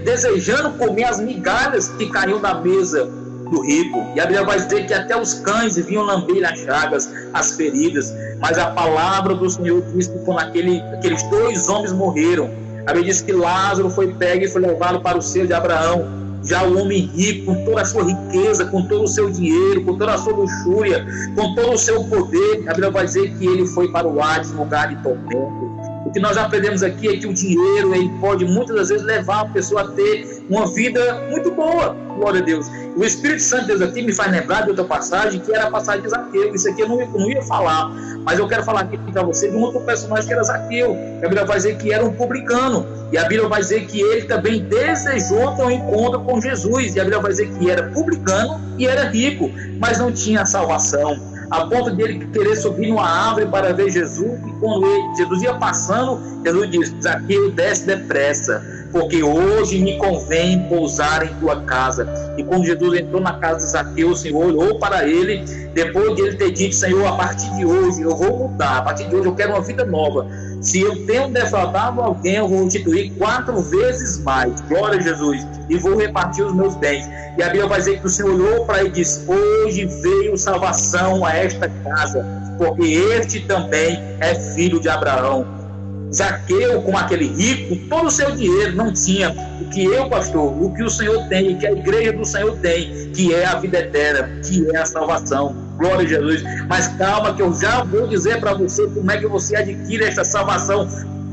desejando comer as migalhas que caíam da mesa do rico. E a Bíblia vai dizer que até os cães vinham lamber as chagas, as feridas. Mas a palavra do Senhor diz que quando aqueles dois homens morreram, A Bíblia diz que Lázaro foi pego e foi levado para o seio de Abraão. Já o homem rico, com toda a sua riqueza, com todo o seu dinheiro, com toda a sua luxúria, com todo o seu poder, a Bíblia vai dizer que ele foi para o Hades, lugar de tormento. O que nós aprendemos aqui é que o dinheiro, ele pode muitas das vezes levar a pessoa a ter uma vida muito boa, glória a Deus. O Espírito Santo de Deus aqui me faz lembrar de outra passagem, que era a passagem de Zaqueu. Isso aqui eu não ia falar, mas eu quero falar aqui para você de um outro personagem que era Zaqueu. A Bíblia vai dizer que era um publicano, e a Bíblia vai dizer que ele também desejou ter um encontro com Jesus, e a Bíblia vai dizer que era publicano e era rico, mas não tinha salvação, a ponto de ele querer subir numa árvore para ver Jesus, e quando Jesus ia passando, Jesus disse: Zaqueu, desce depressa, porque hoje me convém pousar em tua casa. E quando Jesus entrou na casa de Zaqueu, o Senhor olhou para ele, depois de ele ter dito: Senhor, a partir de hoje eu vou mudar, a partir de hoje eu quero uma vida nova. Se eu tenho defraudado alguém, eu vou restituir 4 vezes mais, glória a Jesus, e vou repartir os meus bens. E a Bíblia vai dizer que o Senhor olhou para ele e disse: hoje veio salvação a esta casa, porque este também é filho de Abraão. Zaqueu, com aquele rico, com todo o seu dinheiro, não tinha o que eu, pastor, o que o Senhor tem, o que a igreja do Senhor tem, que é a vida eterna, que é a salvação. Glória a Jesus. Mas calma, que eu já vou dizer para você como é que você adquire esta salvação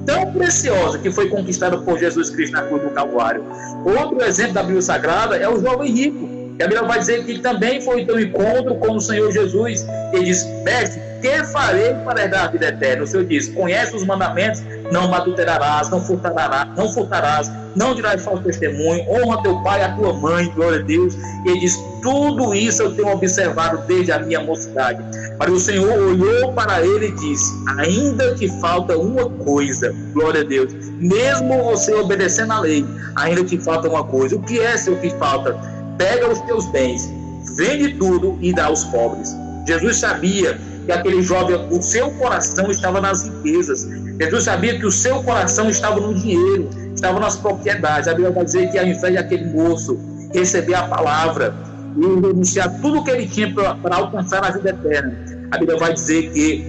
tão preciosa que foi conquistada por Jesus Cristo na cruz do Calvário. Outro exemplo da Bíblia Sagrada é o jovem rico. E a Bíblia vai dizer que ele também foi ter um encontro com o Senhor Jesus. Ele diz: mestre, que farei para herdar a vida eterna? O Senhor diz: conhece os mandamentos: não adulterarás, não furtarás, não dirás falso testemunho, honra teu pai e a tua mãe, glória a Deus. E ele diz: tudo isso eu tenho observado desde a minha mocidade. Mas o Senhor olhou para ele e disse: ainda que falta uma coisa, glória a Deus, mesmo você obedecendo a lei, ainda que falta uma coisa. O que é, Senhor, que falta? Pega os teus bens, vende tudo e dá aos pobres. Jesus sabia que aquele jovem, o seu coração estava nas riquezas. Jesus sabia que o seu coração estava no dinheiro, estava nas propriedades. A Bíblia vai dizer que ao invés daquele moço receber a palavra e renunciar tudo o que ele tinha para alcançar a vida eterna, a Bíblia vai dizer que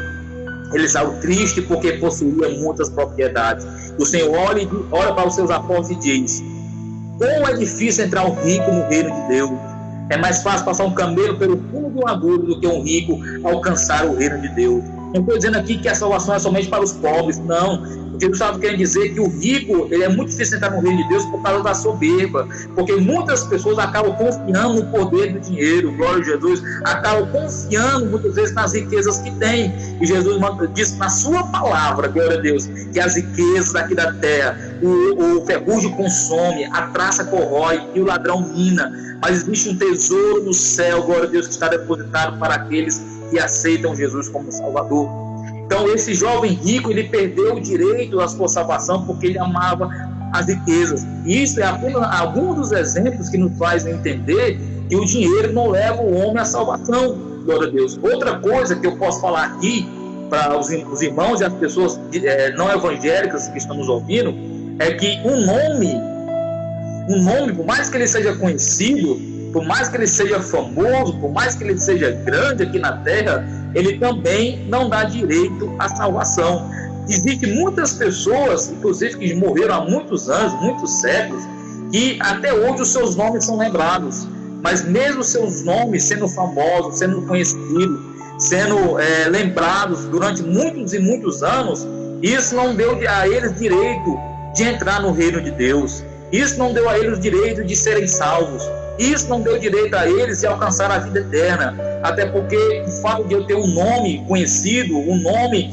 ele estava triste porque possuía muitas propriedades. O Senhor olha para os seus apóstolos e diz: como é difícil entrar um rico no reino de Deus. É mais fácil passar um camelo pelo fundo de uma agulha do que um rico alcançar o reino de Deus. Não estou dizendo aqui que a salvação é somente para os pobres, não. O que eu estava querendo dizer é que o rico, ele é muito difícil entrar no reino de Deus por causa da soberba, porque muitas pessoas acabam confiando no poder do dinheiro, glória a Jesus, acabam confiando muitas vezes nas riquezas que têm. E Jesus diz na sua palavra, glória a Deus, que as riquezas aqui da terra, o ferrugem consome, a traça corrói e o ladrão mina, mas existe um tesouro no céu, glória a Deus, que está depositado para aqueles que aceitam Jesus como Salvador. Então esse jovem rico, ele perdeu o direito à sua salvação porque ele amava as riquezas. E isso é apenas alguns dos exemplos que nos fazem entender que o dinheiro não leva o homem à salvação, glória a Deus. Outra coisa que eu posso falar aqui para os irmãos e as pessoas não evangélicas que estão nos ouvindo, é que um nome, por mais que ele seja conhecido, por mais que ele seja famoso, por mais que ele seja grande aqui na terra, ele também não dá direito à salvação. Existem muitas pessoas, inclusive que morreram há muitos anos, muitos séculos, e até hoje os seus nomes são lembrados. Mas mesmo seus nomes sendo famosos, sendo conhecidos, sendo lembrados durante muitos e muitos anos, isso não deu a eles direito de entrar no reino de Deus. Isso não deu a eles o direito de serem salvos. Isso não deu direito a eles de alcançar a vida eterna. Até porque o fato de eu ter um nome conhecido, um nome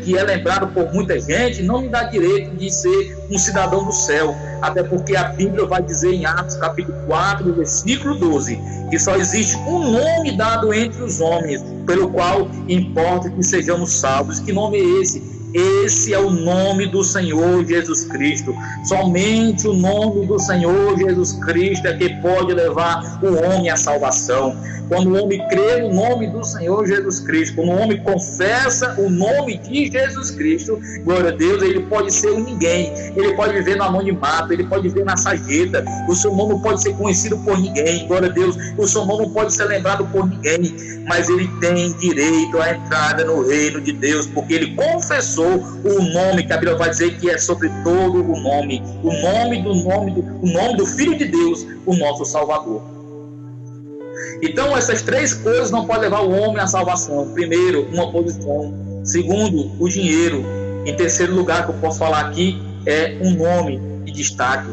que é lembrado por muita gente, não me dá direito de ser um cidadão do céu. Até porque a Bíblia vai dizer em Atos capítulo 4, versículo 12, que só existe um nome dado entre os homens, pelo qual importa que sejamos salvos. Que nome é esse? Esse é o nome do Senhor Jesus Cristo. Somente o nome do Senhor Jesus Cristo é que pode levar o homem à salvação. Quando o homem crê no nome do Senhor Jesus Cristo, quando o homem confessa o nome de Jesus Cristo, glória a Deus, ele pode ser um ninguém, ele pode viver no anonimato, ele pode viver na sarjeta, o seu nome não pode ser conhecido por ninguém, glória a Deus, o seu nome não pode ser lembrado por ninguém, mas ele tem direito à entrada no reino de Deus, porque ele confessou alcançou o nome que a Bíblia vai dizer que é sobre todo o nome do Filho de Deus, o nosso Salvador. Então essas três coisas não podem levar o homem à salvação. Primeiro, uma posição. Segundo, o dinheiro. Em terceiro lugar, que eu posso falar aqui, é um nome de destaque.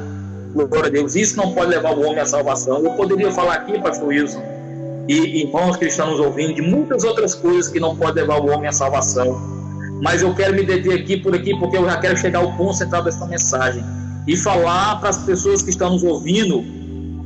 Glória a Deus. Isso não pode levar o homem à salvação. Eu poderia falar aqui, pastor Wilson, e irmãos que estão nos ouvindo, de muitas outras coisas que não podem levar o homem à salvação. Mas eu quero me deter aqui, porque eu já quero chegar ao ponto central dessa mensagem e falar para as pessoas que estão nos ouvindo,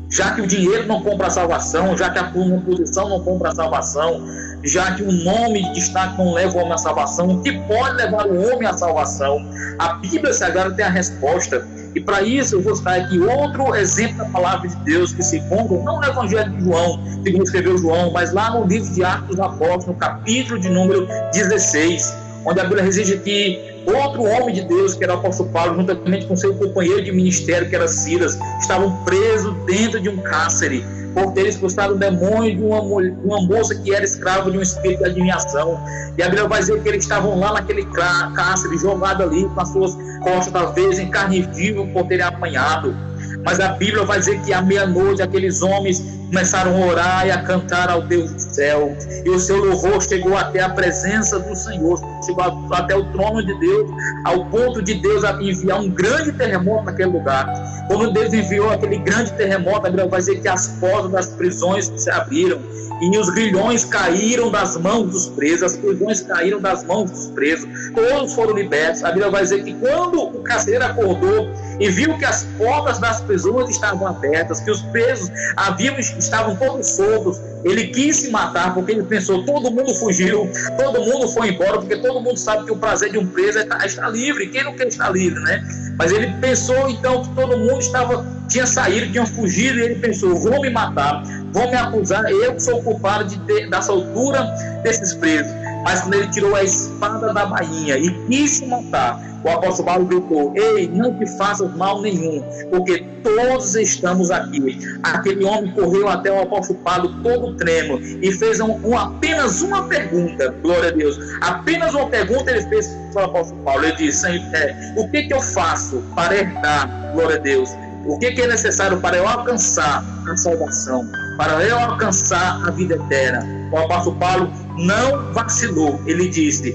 já que o dinheiro não compra a salvação, já que a posição não compra a salvação, já que o nome de destaque não leva o homem à salvação, o que pode levar o homem à salvação? A Bíblia Sagrada tem a resposta. E para isso eu vou citar aqui outro exemplo da palavra de Deus que se encontra, não no Evangelho de João, segundo escreveu João, mas lá no livro de Atos dos Apóstolos, no capítulo de número 16, onde a Bíblia exige que outro homem de Deus, que era o apóstolo Paulo, juntamente com seu companheiro de ministério, que era Silas, estavam presos dentro de um cárcere, por ter expulsado o demônio de uma moça que era escrava de um espírito de adivinhação. E a Bíblia vai dizer que eles estavam lá naquele cárcere, jogados ali, com as suas costas, talvez, em carne viva, por terem apanhado. Mas a Bíblia vai dizer que à meia-noite aqueles homens começaram a orar e a cantar ao Deus do céu, e o seu louvor chegou até a presença do Senhor, chegou até o trono de Deus, ao ponto de Deus enviar um grande terremoto naquele lugar. Quando Deus enviou aquele grande terremoto, a Bíblia vai dizer que as portas das prisões se abriram e os grilhões caíram das mãos dos presos, as prisões caíram das mãos dos presos, todos foram libertos. A Bíblia vai dizer que quando o carcereiro acordou e viu que as portas das prisões estavam abertas, que os presos estavam todos soltos, ele quis se matar, porque ele pensou, todo mundo fugiu, todo mundo foi embora, porque todo mundo sabe que o prazer de um preso é estar livre. Quem não quer estar livre, né? Mas ele pensou então que todo mundo tinha saído, tinham fugido, e ele pensou, vão me matar, vão me acusar, eu sou o culpado da soltura desses presos. Mas quando ele tirou a espada da bainha e quis se matar, o apóstolo Paulo gritou, ei, não te faças mal nenhum, porque todos estamos aqui. Aquele homem correu até o apóstolo Paulo todo tremo e fez apenas uma pergunta. Glória a Deus, apenas uma pergunta ele fez para o apóstolo Paulo. Ele disse, o que eu faço para herdar, glória a Deus, o que é necessário para eu alcançar a salvação, para eu alcançar a vida eterna? O apóstolo Paulo não vacilou, ele disse,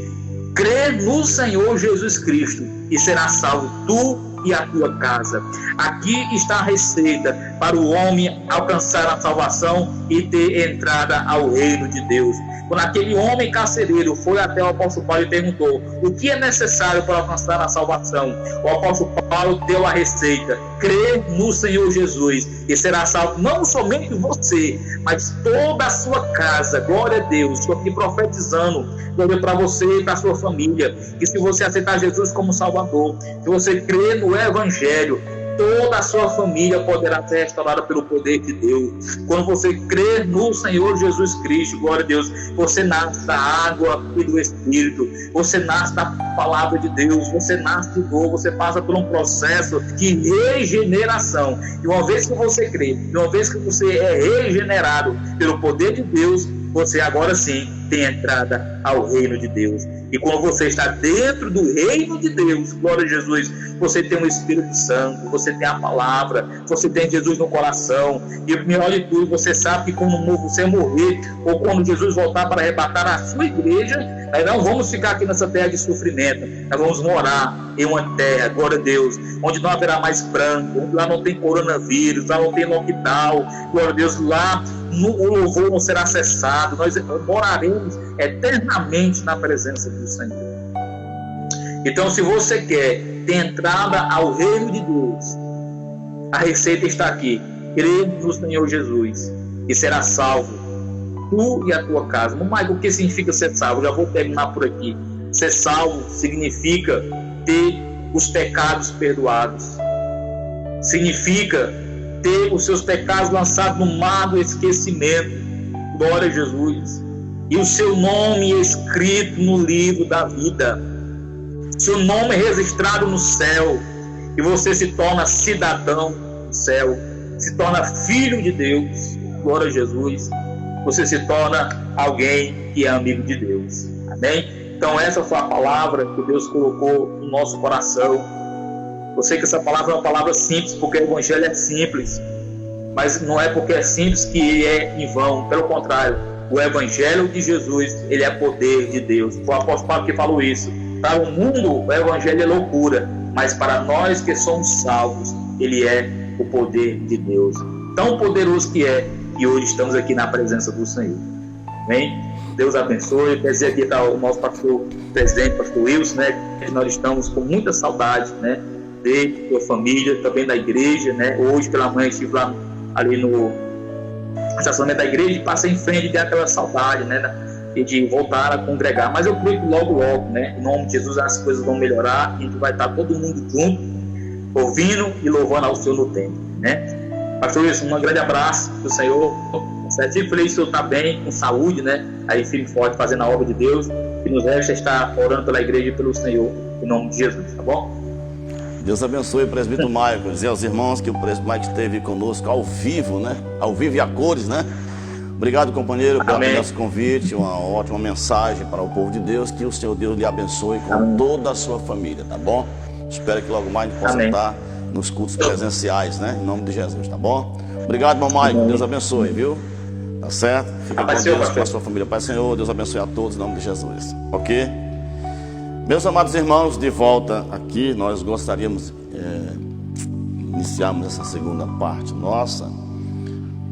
crê no Senhor Jesus Cristo e será salvo tu e a tua casa. Aqui está a receita para o homem alcançar a salvação e ter entrada ao reino de Deus. Quando aquele homem carcereiro foi até o apóstolo Paulo e perguntou, o que é necessário para alcançar a salvação? O apóstolo Paulo deu a receita, crê no Senhor Jesus e será salvo não somente você, mas toda a sua casa. Glória a Deus. Estou aqui profetizando, glória para você e para a sua família, que se você aceitar Jesus como Salvador, se você crer no Evangelho, toda a sua família poderá ser restaurada pelo poder de Deus. Quando você crer no Senhor Jesus Cristo, glória a Deus, você nasce da água e do Espírito, você nasce da palavra de Deus, você nasce de novo, você passa por um processo de regeneração. E uma vez que você crê, e uma vez que você é regenerado pelo poder de Deus, você agora sim tem entrada ao reino de Deus. E quando você está dentro do reino de Deus, glória a Jesus, você tem o Espírito Santo, você tem a palavra, você tem Jesus no coração. E o melhor de tudo, você sabe que quando você morrer, ou quando Jesus voltar para arrebatar a sua igreja, nós não vamos ficar aqui nessa terra de sofrimento, nós vamos morar em uma terra, glória a Deus, onde não haverá mais pranto, onde lá não tem coronavírus, lá não tem lockdown, glória a Deus, lá o louvor não será cessado, nós moraremos eternamente na presença do Senhor. Então, se você quer ter entrada ao reino de Deus, a receita está aqui, crê no Senhor Jesus e será salvo, tu e a tua casa. Mas o que significa ser salvo? Já vou terminar por aqui. Ser salvo significa ter os pecados perdoados, significa ter os seus pecados lançados no mar do esquecimento, glória a Jesus, e o seu nome escrito no livro da vida, seu nome registrado no céu, e você se torna cidadão do céu, se torna filho de Deus, glória a Jesus, você se torna alguém que é amigo de Deus, amém? Então essa foi a palavra que Deus colocou no nosso coração. Eu sei que essa palavra é uma palavra simples, porque o evangelho é simples, mas não é porque é simples que ele é em vão. Pelo contrário, o evangelho de Jesus, ele é poder de Deus. Foi o apóstolo Paulo que falou isso. Para o mundo, o evangelho é loucura, mas para nós que somos salvos, ele é o poder de Deus. Tão poderoso que é, e hoje estamos aqui na presença do Senhor. Amém? Deus abençoe. Quer dizer, aqui está o nosso pastor presidente, pastor Wilson, né? Que nós estamos com muita saudade, né? Dele, sua família, também da igreja, né? Hoje pela manhã estive lá ali no estacionamento da igreja e passei em frente e dei aquela saudade, né? E de voltar a congregar. Mas eu creio que logo, né? Em nome de Jesus as coisas vão melhorar e a gente vai estar todo mundo junto, ouvindo e louvando ao Senhor no tempo, né? Pastor Wilson, um grande abraço do Senhor. Fico feliz que o Senhor está bem, com saúde, né? Aí firme e forte, fazendo a obra de Deus. E nos resta estar orando pela igreja e pelo Senhor, em nome de Jesus, tá bom? Deus abençoe o presbítero Maico. Dizer aos irmãos que o presbítero Maico esteve conosco ao vivo, né? Ao vivo e a cores, né? Obrigado, companheiro, pelo nosso convite. Uma ótima mensagem para o povo de Deus. Que o Senhor Deus lhe abençoe com toda a sua família, tá bom? Espero que logo mais a gente possa estar nos cultos presenciais, né? Em nome de Jesus, tá bom? Obrigado, irmão Maico. Deus abençoe, viu? Tá certo? Fica com Deus, com a sua família. Pai, Senhor, Deus abençoe a todos em nome de Jesus. Ok? Meus amados irmãos, de volta aqui, nós gostaríamos iniciarmos essa segunda parte nossa,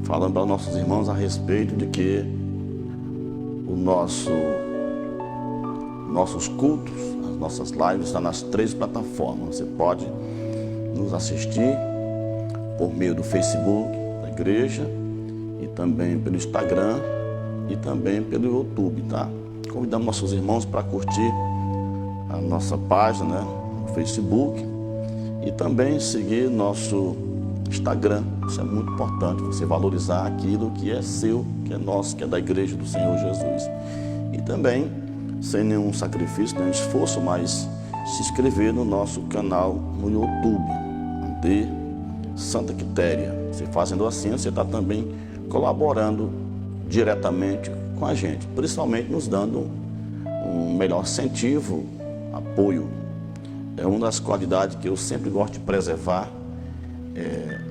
falando para os nossos irmãos a respeito de que nossos cultos, as nossas lives estão nas 3 plataformas. Você pode nos assistir por meio do Facebook da igreja e também pelo Instagram e também pelo YouTube, tá? Convidamos nossos irmãos para curtir a nossa página, né, no Facebook e também seguir nosso Instagram. Isso é muito importante, você valorizar aquilo que é seu, que é nosso, que é da igreja do Senhor Jesus. E também, sem nenhum sacrifício, nenhum esforço, mas se inscrever no nosso canal no YouTube, de Santa Quitéria. Você fazendo assim, você está também colaborando diretamente com a gente, principalmente nos dando um melhor incentivo, apoio. É uma das qualidades que eu sempre gosto de preservar,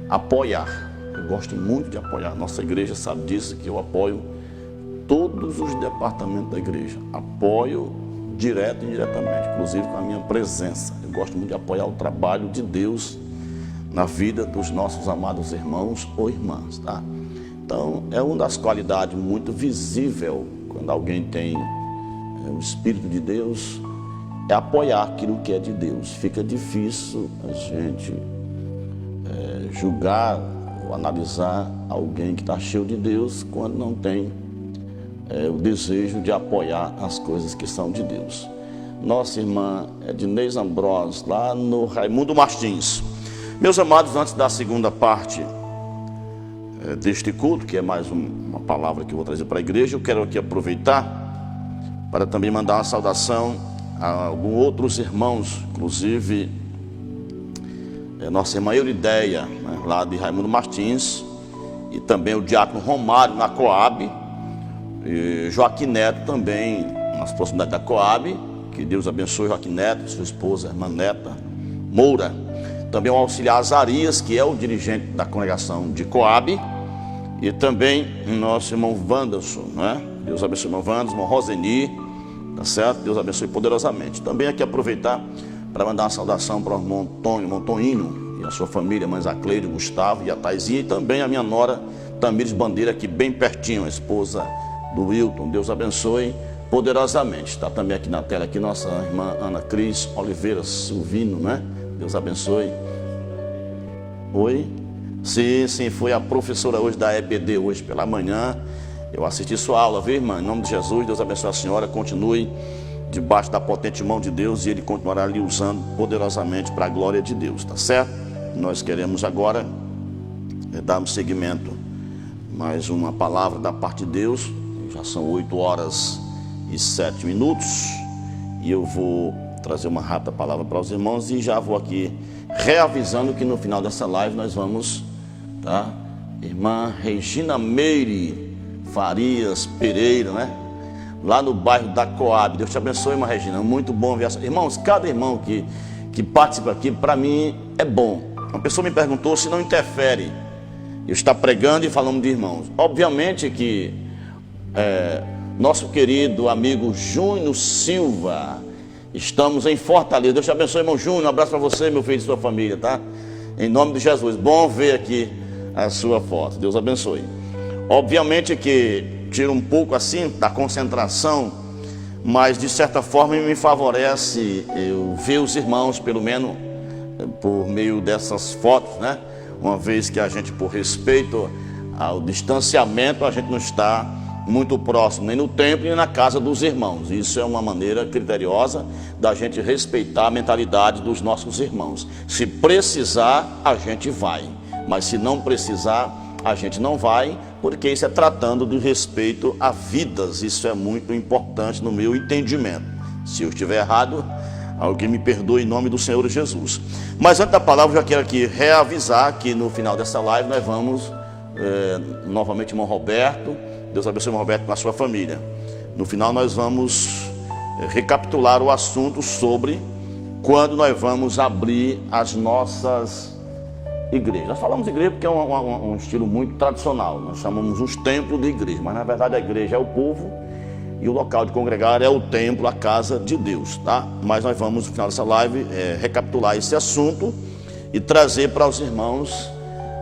apoiar. Eu gosto muito de apoiar. Nossa igreja sabe disso, que eu apoio todos os departamentos da igreja. Apoio direto e indiretamente, inclusive com a minha presença. Eu gosto muito de apoiar o trabalho de Deus na vida dos nossos amados irmãos ou irmãs, tá? Então, é uma das qualidades muito visível quando alguém tem o Espírito de Deus, é apoiar aquilo que é de Deus. Fica difícil a gente julgar ou analisar alguém que está cheio de Deus quando não tem o desejo de apoiar as coisas que são de Deus. Nossa irmã Ednez Ambrós, lá no Raimundo Martins. Meus amados, antes da segunda parte deste culto, que é mais uma palavra que eu vou trazer para a igreja, eu quero aqui aproveitar para também mandar uma saudação a alguns outros irmãos, inclusive nossa irmã Eurideia, né, lá de Raimundo Martins, e também o diácono Romário na Coab, e Joaquim Neto também nas proximidades da Coab. Que Deus abençoe Joaquim Neto, sua esposa, irmã Neta Moura. Também o auxiliar Azarias, que é o dirigente da congregação de Coab, e também o nosso irmão Wanderson, né? Deus abençoe o irmão Wanderson, irmão Roseni, tá certo? Deus abençoe poderosamente. Também aqui aproveitar para mandar uma saudação para o irmão Toninho e a sua família, mães a Cleide, o Gustavo e a Taizinha, e também a minha nora Tamires Bandeira, aqui bem pertinho, a esposa do Wilton. Deus abençoe poderosamente. Está também aqui na tela aqui nossa irmã Ana Cris Oliveira Silvino, né? Deus abençoe. Oi? Sim, foi a professora hoje da EBD, hoje pela manhã. Eu assisti sua aula, viu, irmã? Em nome de Jesus, Deus abençoe a senhora. Continue debaixo da potente mão de Deus e Ele continuará lhe usando poderosamente para a glória de Deus, tá certo? Nós queremos agora darmos seguimento mais uma palavra da parte de Deus. Já são 8h07 e eu vou trazer uma rápida palavra para os irmãos e já vou aqui reavisando que no final dessa live nós vamos, tá? Irmã Regina Meire Farias Pereira, né? lá no bairro da Coab. Deus te abençoe, irmã Regina. Muito bom ver. Irmãos, cada irmão que participa aqui, para mim é bom. Uma pessoa me perguntou se não interfere eu estar pregando e falando de irmãos. Obviamente que nosso querido amigo Júnior Silva, estamos em Fortaleza. Deus te abençoe, irmão Júnior. Um abraço para você, meu filho e sua família, tá? Em nome de Jesus. Bom ver aqui a sua foto. Deus abençoe. Obviamente que tira um pouco assim da concentração, mas de certa forma me favorece eu ver os irmãos, pelo menos por meio dessas fotos, né? Uma vez que a gente, por respeito ao distanciamento, a gente não está muito próximo, nem no templo, nem na casa dos irmãos. Isso é uma maneira criteriosa da gente respeitar a mentalidade dos nossos irmãos. Se precisar, a gente vai, mas se não precisar, a gente não vai, porque isso é tratando de respeito a vidas. Isso é muito importante no meu entendimento. Se eu estiver errado, alguém me perdoe em nome do Senhor Jesus. Mas antes da palavra, eu já quero aqui reavisar que no final dessa live nós vamos, novamente, irmão Roberto, Deus abençoe o irmão Roberto com a sua família. No final nós vamos recapitular o assunto sobre quando nós vamos abrir as nossas igreja. Nós falamos igreja porque é um estilo muito tradicional. Nós chamamos os templos de igreja, mas na verdade a igreja é o povo e o local de congregar é o templo, a casa de Deus, tá? Mas nós vamos no final dessa live recapitular esse assunto e trazer para os irmãos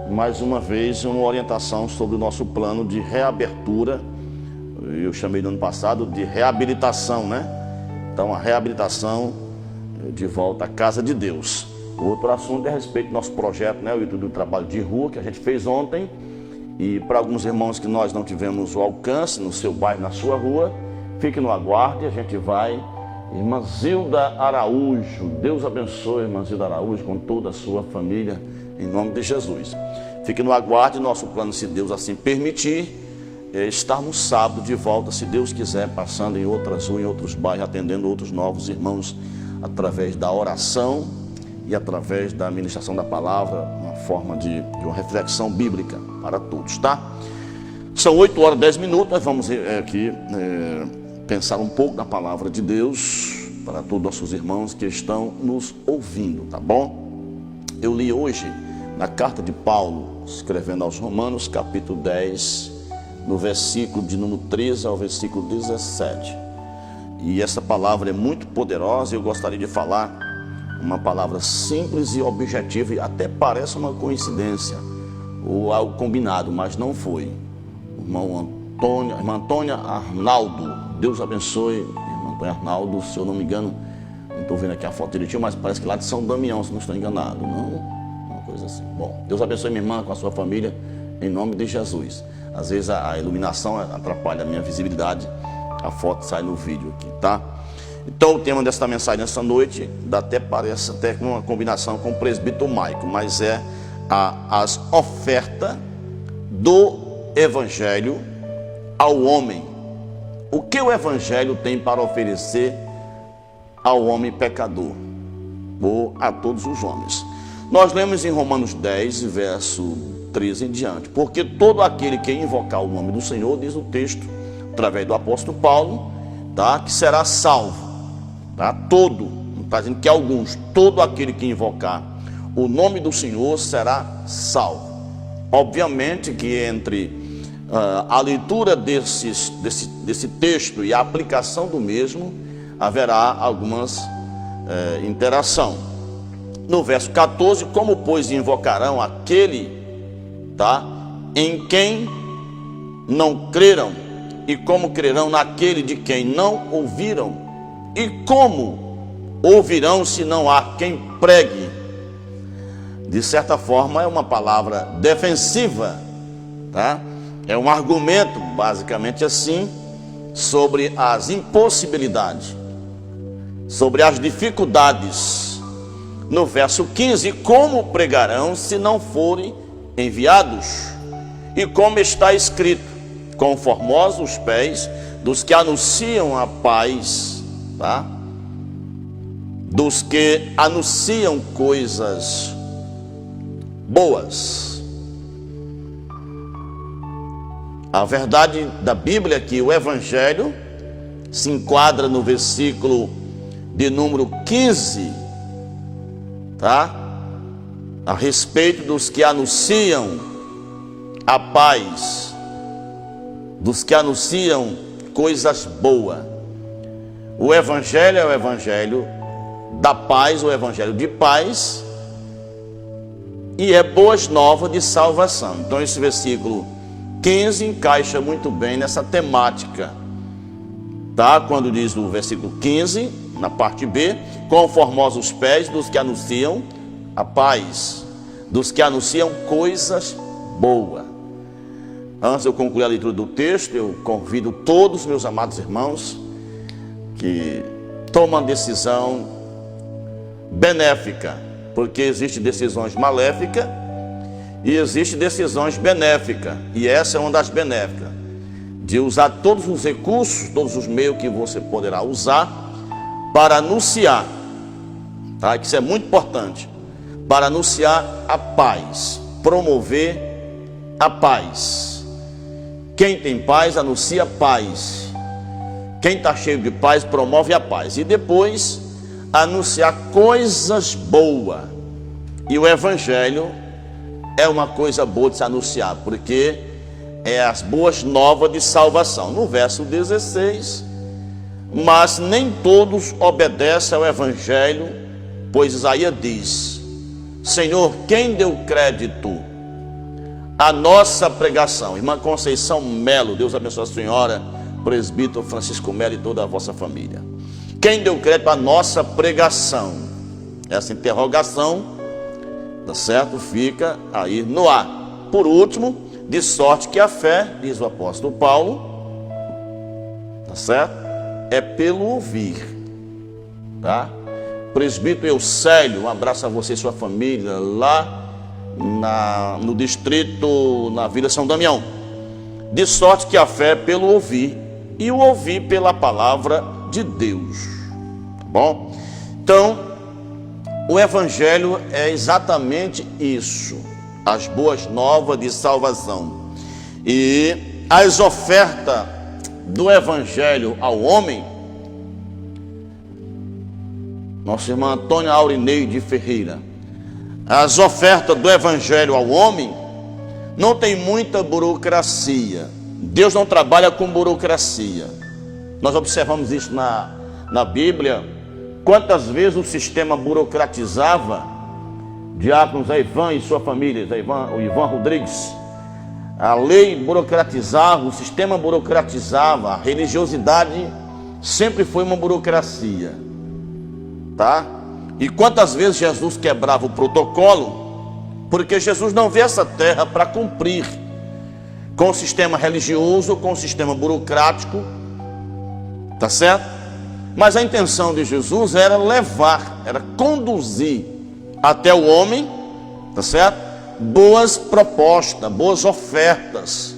mais uma vez uma orientação sobre o nosso plano de reabertura. Eu chamei no ano passado de reabilitação, né? Então a reabilitação de volta à casa de Deus. Outro assunto é a respeito do nosso projeto, né, do trabalho de rua que a gente fez ontem. E para alguns irmãos que nós não tivemos o alcance no seu bairro, na sua rua, fique no aguarde, a gente vai. Irmã Zilda Araújo, Deus abençoe, irmã Zilda Araújo, com toda a sua família, em nome de Jesus. Fique no aguarde, nosso plano, se Deus assim permitir, estar no sábado de volta, se Deus quiser, passando em outras ruas, em outros bairros, atendendo outros novos irmãos, através da oração e através da ministração da palavra, uma forma de uma reflexão bíblica para todos, tá? São 8h10, nós vamos aqui pensar um pouco na palavra de Deus para todos nossos irmãos que estão nos ouvindo, tá bom? Eu li hoje na carta de Paulo, escrevendo aos Romanos, capítulo 10, no versículo de número 13 ao versículo 17. E essa palavra é muito poderosa e eu gostaria de falar uma palavra simples e objetiva, e até parece uma coincidência ou algo combinado, mas não foi. Irmã Antônia Arnaldo, Deus abençoe, irmã Antônia Arnaldo, se eu não me engano, não estou vendo aqui a foto direitinho, mas parece que lá de São Damião, se não estou enganado, não? Uma coisa assim. Bom, Deus abençoe minha irmã com a sua família, em nome de Jesus. Às vezes a iluminação atrapalha a minha visibilidade, a foto sai no vídeo aqui, tá? Então o tema desta mensagem nessa noite parece até com uma combinação com o presbítero Maico, mas é as ofertas do Evangelho ao homem. O que o Evangelho tem para oferecer ao homem pecador, ou a todos os homens? Nós lemos em Romanos 10, verso 13 em diante: porque todo aquele que invocar o nome do Senhor, diz o texto, através do apóstolo Paulo, tá, que será salvo. Tá? Todo, não está dizendo que alguns, todo aquele que invocar o nome do Senhor será salvo. Obviamente que entre a leitura desse texto e a aplicação do mesmo, haverá algumas interação. No verso 14, como pois invocarão aquele, tá, em quem não creram, e como crerão naquele de quem não ouviram? E como ouvirão se não há quem pregue? De certa forma é uma palavra defensiva, tá? É um argumento, basicamente assim, sobre as impossibilidades, sobre as dificuldades. No verso 15, como pregarão se não forem enviados? E como está escrito, quão formosos os pés dos que anunciam a paz, tá? Dos que anunciam coisas boas. A verdade da Bíblia é que o Evangelho se enquadra no versículo de número 15, tá? A respeito dos que anunciam a paz, dos que anunciam coisas boas. O evangelho é o evangelho da paz, o evangelho de paz, e é boas novas de salvação. Então esse versículo 15 encaixa muito bem nessa temática, tá? Quando diz no versículo 15, na parte B, quão formosos os pés dos que anunciam a paz, dos que anunciam coisas boas. Antes de eu concluir a leitura do texto, eu convido todos os meus amados irmãos que tomam decisão benéfica, porque existem decisões maléficas e existem decisões benéficas, e essa é uma das benéficas, de usar todos os recursos, todos os meios que você poderá usar para anunciar, tá? Isso é muito importante, para anunciar a paz, promover a paz. Quem tem paz, anuncia paz. Quem está cheio de paz, promove a paz. E depois, anunciar coisas boas. E o evangelho é uma coisa boa de se anunciar, porque é as boas novas de salvação. No verso 16, mas nem todos obedecem ao evangelho, pois Isaías diz: Senhor, quem deu crédito a nossa pregação? Irmã Conceição Melo, Deus abençoe a senhora, presbítero Francisco Melo e toda a vossa família. Quem deu crédito à nossa pregação? Essa interrogação, tá certo? Fica aí no ar. Por último, de sorte que a fé, diz o apóstolo Paulo, tá certo? É pelo ouvir, tá? Presbítero Eusélio, um abraço a você e sua família, lá no distrito, na Vila São Damião. De sorte que a fé é pelo ouvir, e o ouvir pela palavra de Deus. Tá bom? Então, o evangelho é exatamente isso, as boas novas de salvação. E as ofertas do evangelho ao homem, nossa irmã Antônia Aurineide Ferreira, as ofertas do evangelho ao homem não tem muita burocracia. Deus não trabalha com burocracia. Nós observamos isso na Bíblia. Quantas vezes o sistema burocratizava, diáconos Ivan e sua família, o Ivan Rodrigues, a lei burocratizava, o sistema burocratizava, a religiosidade sempre foi uma burocracia, tá? E quantas vezes Jesus quebrava o protocolo, porque Jesus não veio essa terra para cumprir com o sistema religioso, com o sistema burocrático, tá certo? Mas a intenção de Jesus era levar, era conduzir até o homem, tá certo? Boas propostas, boas ofertas.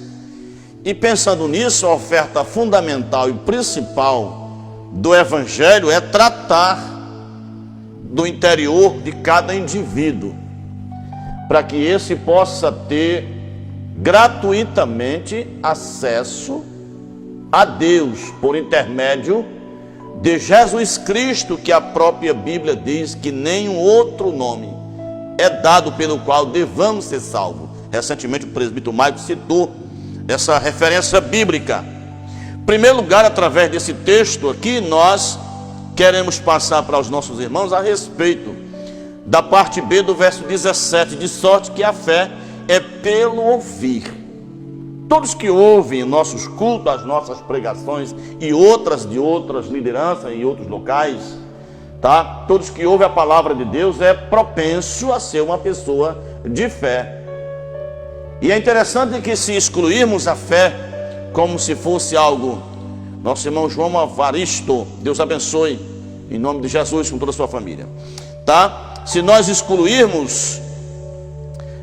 E pensando nisso, a oferta fundamental e principal do evangelho é tratar do interior de cada indivíduo, para que esse possa ter gratuitamente acesso a Deus por intermédio de Jesus Cristo, que a própria Bíblia diz que nenhum outro nome é dado pelo qual devamos ser salvos. Recentemente o presbítero Maico citou essa referência bíblica. Em primeiro lugar, através desse texto aqui, nós queremos passar para os nossos irmãos a respeito da parte B do verso 17, de sorte que a fé é pelo ouvir. Todos que ouvem nossos cultos, as nossas pregações e outras de outras lideranças em outros locais, tá? Todos que ouvem a palavra de Deus é propenso a ser uma pessoa de fé. E é interessante que, se excluirmos a fé como se fosse algo, nosso irmão João Avaristo, Deus abençoe, em nome de Jesus, com toda a sua família, tá? Se nós excluirmos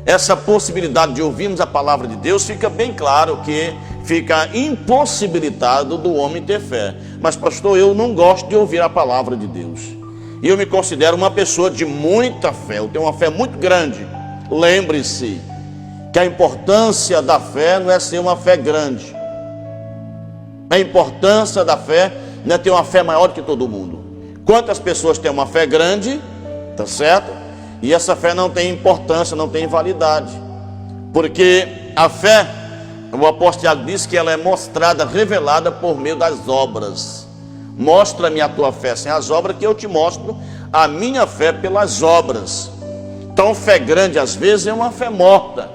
essa possibilidade de ouvirmos a palavra de Deus, fica bem claro que fica impossibilitado do homem ter fé. Mas pastor, eu não gosto de ouvir a palavra de Deus, e eu me considero uma pessoa de muita fé, eu tenho uma fé muito grande. Lembre-se que a importância da fé não é ser uma fé grande. A importância da fé não é ter uma fé maior do que todo mundo. Quantas pessoas têm uma fé grande, tá certo? E essa fé não tem importância, não tem validade. Porque a fé, o apóstolo Tiago diz que ela é mostrada, revelada por meio das obras. Mostra-me a tua fé sem as obras, que eu te mostro a minha fé pelas obras. Então, fé grande às vezes é uma fé morta.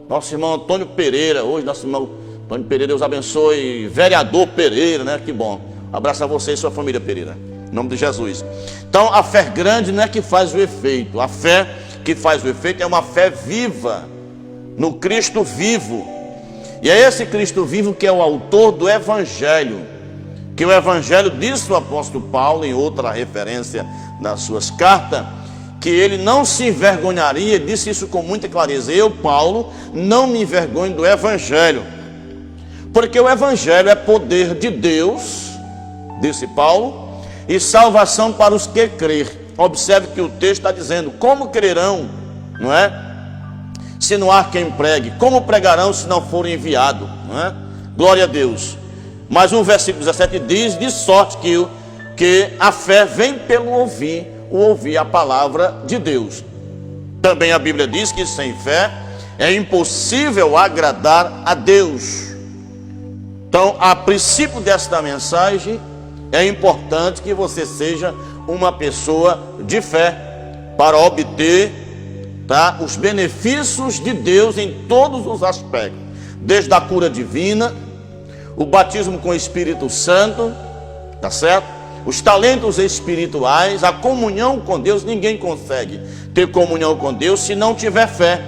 Nosso irmão Antônio Pereira, hoje nosso irmão Antônio Pereira, Deus abençoe, vereador Pereira, né? Que bom. Abraço a você e sua família Pereira, em nome de Jesus. Então, a fé grande não é que faz o efeito. A fé que faz o efeito é uma fé viva, no Cristo vivo. E é esse Cristo vivo que é o autor do Evangelho. Que o Evangelho, disse o apóstolo Paulo em outra referência nas suas cartas, que ele não se envergonharia, disse isso com muita clareza. Eu, Paulo, não me envergonho do Evangelho, porque o Evangelho é poder de Deus, disse Paulo, e salvação para os que crer. Observe que o texto está dizendo: como crerão, não é? Se não há quem pregue, como pregarão se não forem enviados, não é? Glória a Deus. Mas o versículo 17 diz: de sorte que a fé vem pelo ouvir a palavra de Deus. Também a Bíblia diz que sem fé é impossível agradar a Deus. Então, a princípio desta mensagem, é importante que você seja uma pessoa de fé para obter, tá, os benefícios de Deus em todos os aspectos, desde a cura divina, o batismo com o Espírito Santo, tá certo? Os talentos espirituais, a comunhão com Deus. Ninguém consegue ter comunhão com Deus se não tiver fé,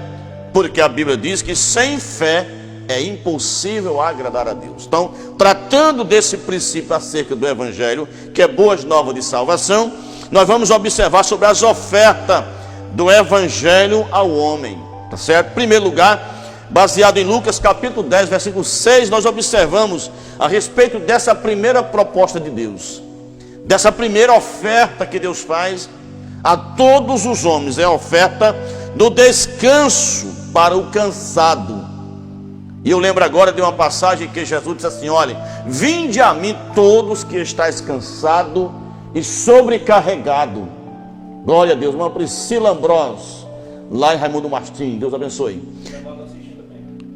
porque a Bíblia diz que sem fé é impossível agradar a Deus. Então, tratando desse princípio acerca do Evangelho, que é boas novas de salvação, nós vamos observar sobre as ofertas do Evangelho ao homem, tá certo? Em primeiro lugar, baseado em Lucas capítulo 10, versículo 6, nós observamos a respeito dessa primeira proposta de Deus, dessa primeira oferta que Deus faz a todos os homens. É a oferta do descanso para o cansado. E eu lembro agora de uma passagem que Jesus disse assim: olha, vinde a mim todos que estáis cansado e sobrecarregado. Glória a Deus. Uma Priscila Ambrós, lá em Raimundo Martins, Deus abençoe.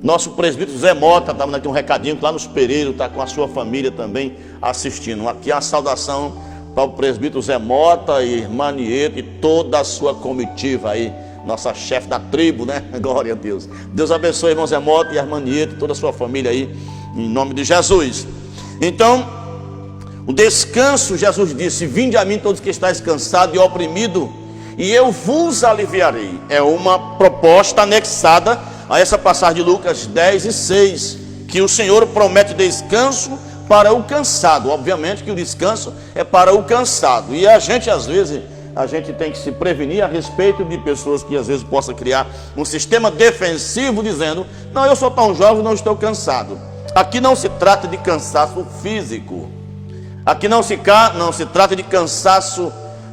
Nosso presbítero Zé Mota está dando aqui um recadinho, lá nos Pereiros, está com a sua família também assistindo. Aqui a saudação para o presbítero Zé Mota e irmã Nieto e toda a sua comitiva aí, nossa chefe da tribo, né? Glória a Deus. Deus abençoe, irmão Zé Mota e a irmã Nieto e toda a sua família aí, em nome de Jesus. Então, o descanso, Jesus disse: vinde a mim todos que estáis cansados e oprimidos, e eu vos aliviarei. É uma proposta anexada a essa passagem de Lucas 10 e 6, que o Senhor promete descanso para o cansado. Obviamente que o descanso é para o cansado. E a gente, às vezes, a gente tem que se prevenir a respeito de pessoas que às vezes possam criar um sistema defensivo dizendo: não, eu sou tão jovem, não estou cansado. Aqui não se trata de cansaço físico. Aqui não se trata de cansaço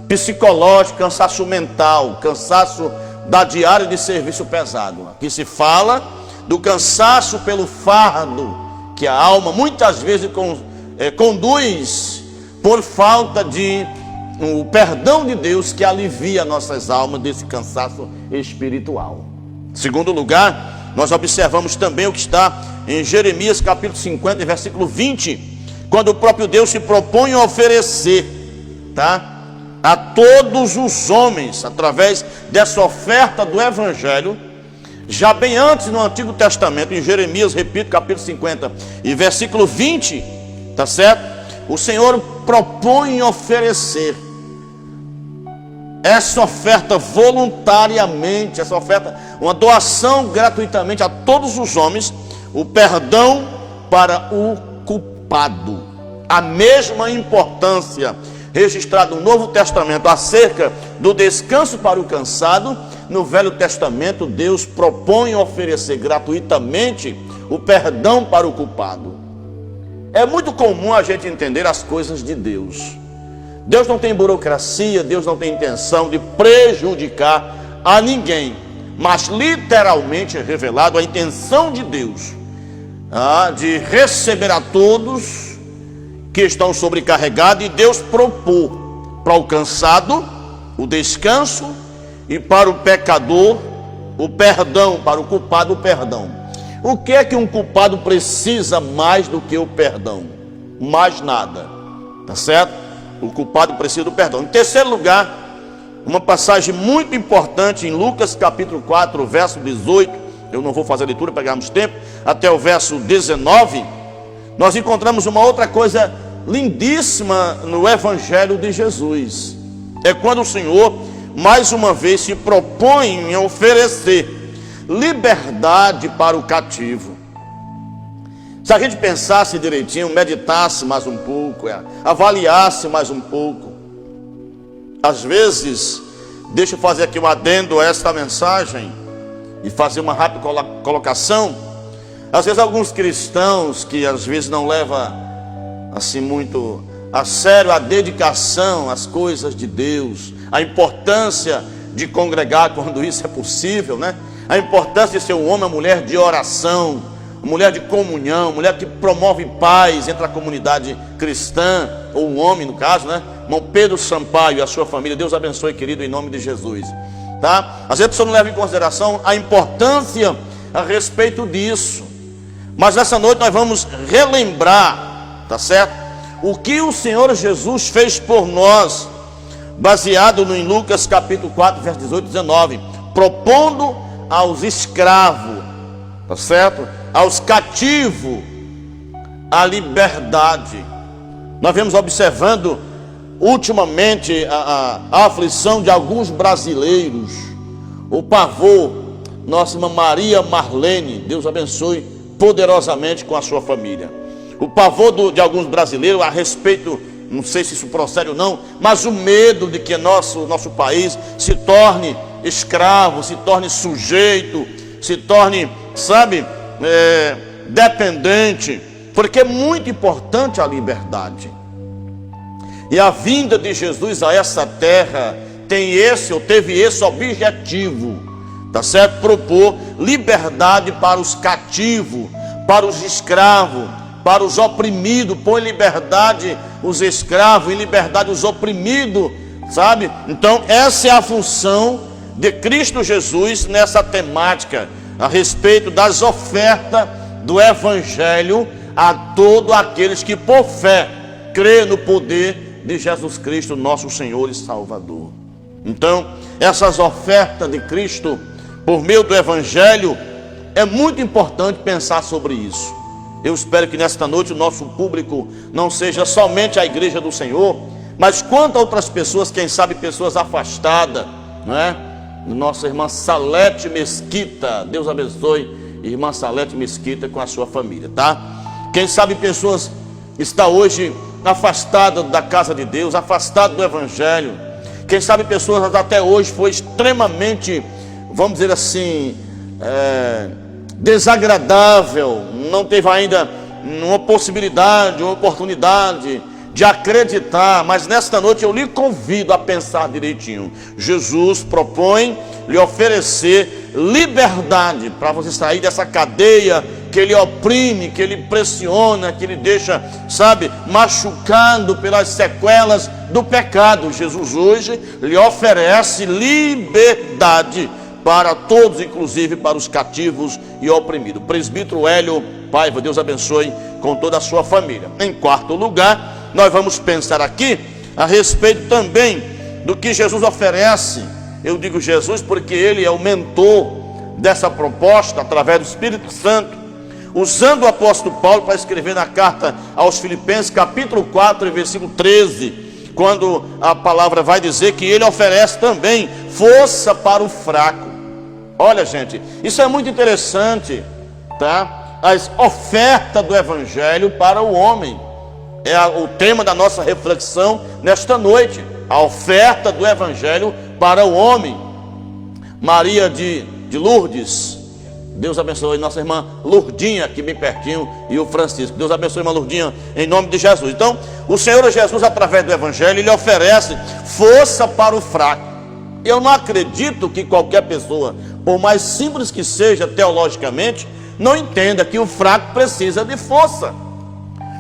psicológico, cansaço mental, cansaço da diária de serviço pesado. Aqui se fala do cansaço pelo fardo que a alma muitas vezes conduz por falta de o perdão de Deus, que alivia nossas almas desse cansaço espiritual. Em segundo lugar, nós observamos também o que está em Jeremias capítulo 50, versículo 20, quando o próprio Deus se propõe a oferecer, tá, a todos os homens, através dessa oferta do Evangelho, já bem antes no Antigo Testamento, em Jeremias, repito, capítulo 50 e versículo 20, tá certo? O Senhor propõe oferecer essa oferta voluntariamente, essa oferta, uma doação gratuitamente a todos os homens, o perdão para o culpado. A mesma importância registrado no Novo Testamento acerca do descanso para o cansado, no Velho Testamento Deus propõe oferecer gratuitamente o perdão para o culpado. É muito comum a gente entender as coisas de Deus. Deus não tem burocracia, Deus não tem intenção de prejudicar a ninguém, mas literalmente é revelado a intenção de Deus de receber a todos que estão sobrecarregados, e Deus propôs para o cansado o descanso e para o pecador o perdão, para o culpado o perdão. O que é que um culpado precisa mais do que o perdão? Mais nada, tá certo? O culpado precisa do perdão. Em terceiro lugar, uma passagem muito importante em Lucas capítulo 4, verso 18, eu não vou fazer a leitura, pegarmos tempo, até o verso 19, nós encontramos uma outra coisa lindíssima no Evangelho de Jesus. É quando o Senhor, mais uma vez, se propõe em oferecer liberdade para o cativo. Se a gente pensasse direitinho, meditasse mais um pouco, avaliasse mais um pouco, às vezes, deixa eu fazer aqui um adendo a esta mensagem e fazer uma rápida colocação. Às vezes alguns cristãos que às vezes não levam assim muito a sério a dedicação às coisas de Deus, a importância de congregar quando isso é possível, né? A importância de ser um homem, uma mulher de oração, uma mulher de comunhão, uma mulher que promove paz entre a comunidade cristã, ou um homem no caso, né? Irmão Pedro Sampaio e a sua família, Deus abençoe, querido, em nome de Jesus, tá? Às vezes a pessoa não leva em consideração a importância a respeito disso, mas nessa noite nós vamos relembrar, tá certo? O que o Senhor Jesus fez por nós, baseado em Lucas capítulo 4, verso 18 e 19, propondo aos escravos, tá certo? Aos cativos, a liberdade. Nós vemos observando ultimamente a aflição de alguns brasileiros, o pavor. Nossa irmã Maria Marlene, Deus abençoe poderosamente com a sua família. O pavor de alguns brasileiros a respeito, não sei se isso procede ou não, mas o medo de que nosso país se torne escravo, se torne sujeito, se torne, sabe, dependente, porque é muito importante a liberdade. E a vinda de Jesus a essa terra teve esse objetivo, tá certo? Propor liberdade para os cativos, para os escravos, para os oprimidos, põe liberdade os escravos, em liberdade os oprimidos, sabe? Então essa é a função de Cristo Jesus nessa temática, a respeito das ofertas do Evangelho a todos aqueles que por fé crê no poder de Jesus Cristo, nosso Senhor e Salvador. Então essas ofertas de Cristo por meio do Evangelho, é muito importante pensar sobre isso. Eu espero que nesta noite o nosso público não seja somente a igreja do Senhor, mas quanto a outras pessoas, quem sabe pessoas afastadas, não é? Nossa irmã Salete Mesquita, Deus abençoe, irmã Salete Mesquita com a sua família, tá? Quem sabe pessoas está hoje afastadas da casa de Deus, afastadas do Evangelho. Quem sabe pessoas até hoje foi extremamente, vamos dizer assim, desagradável, não teve ainda uma possibilidade, uma oportunidade de acreditar, mas nesta noite eu lhe convido a pensar direitinho. Jesus propõe lhe oferecer liberdade para você sair dessa cadeia que ele oprime, que ele pressiona, que ele deixa, sabe, machucado pelas sequelas do pecado. Jesus hoje lhe oferece liberdade para todos, inclusive para os cativos e oprimidos. Presbítero Hélio Paiva, Deus abençoe com toda a sua família. Em quarto lugar, nós vamos pensar aqui a respeito também do que Jesus oferece. Eu digo Jesus porque ele é o mentor dessa proposta através do Espírito Santo, usando o apóstolo Paulo para escrever na carta aos Filipenses, capítulo 4, versículo 13, quando a palavra vai dizer que ele oferece também força para o fraco. Olha, gente, isso é muito interessante, tá? As ofertas do Evangelho para o homem é o tema da nossa reflexão nesta noite. A oferta do Evangelho para o homem. Maria de Lourdes, Deus abençoe nossa irmã Lourdinha, aqui bem pertinho, e o Francisco. Deus abençoe irmã Lourdinha, em nome de Jesus. Então, o Senhor Jesus, através do Evangelho, ele oferece força para o fraco. Eu não acredito que qualquer pessoa, por mais simples que seja teologicamente, não entenda que o fraco precisa de força.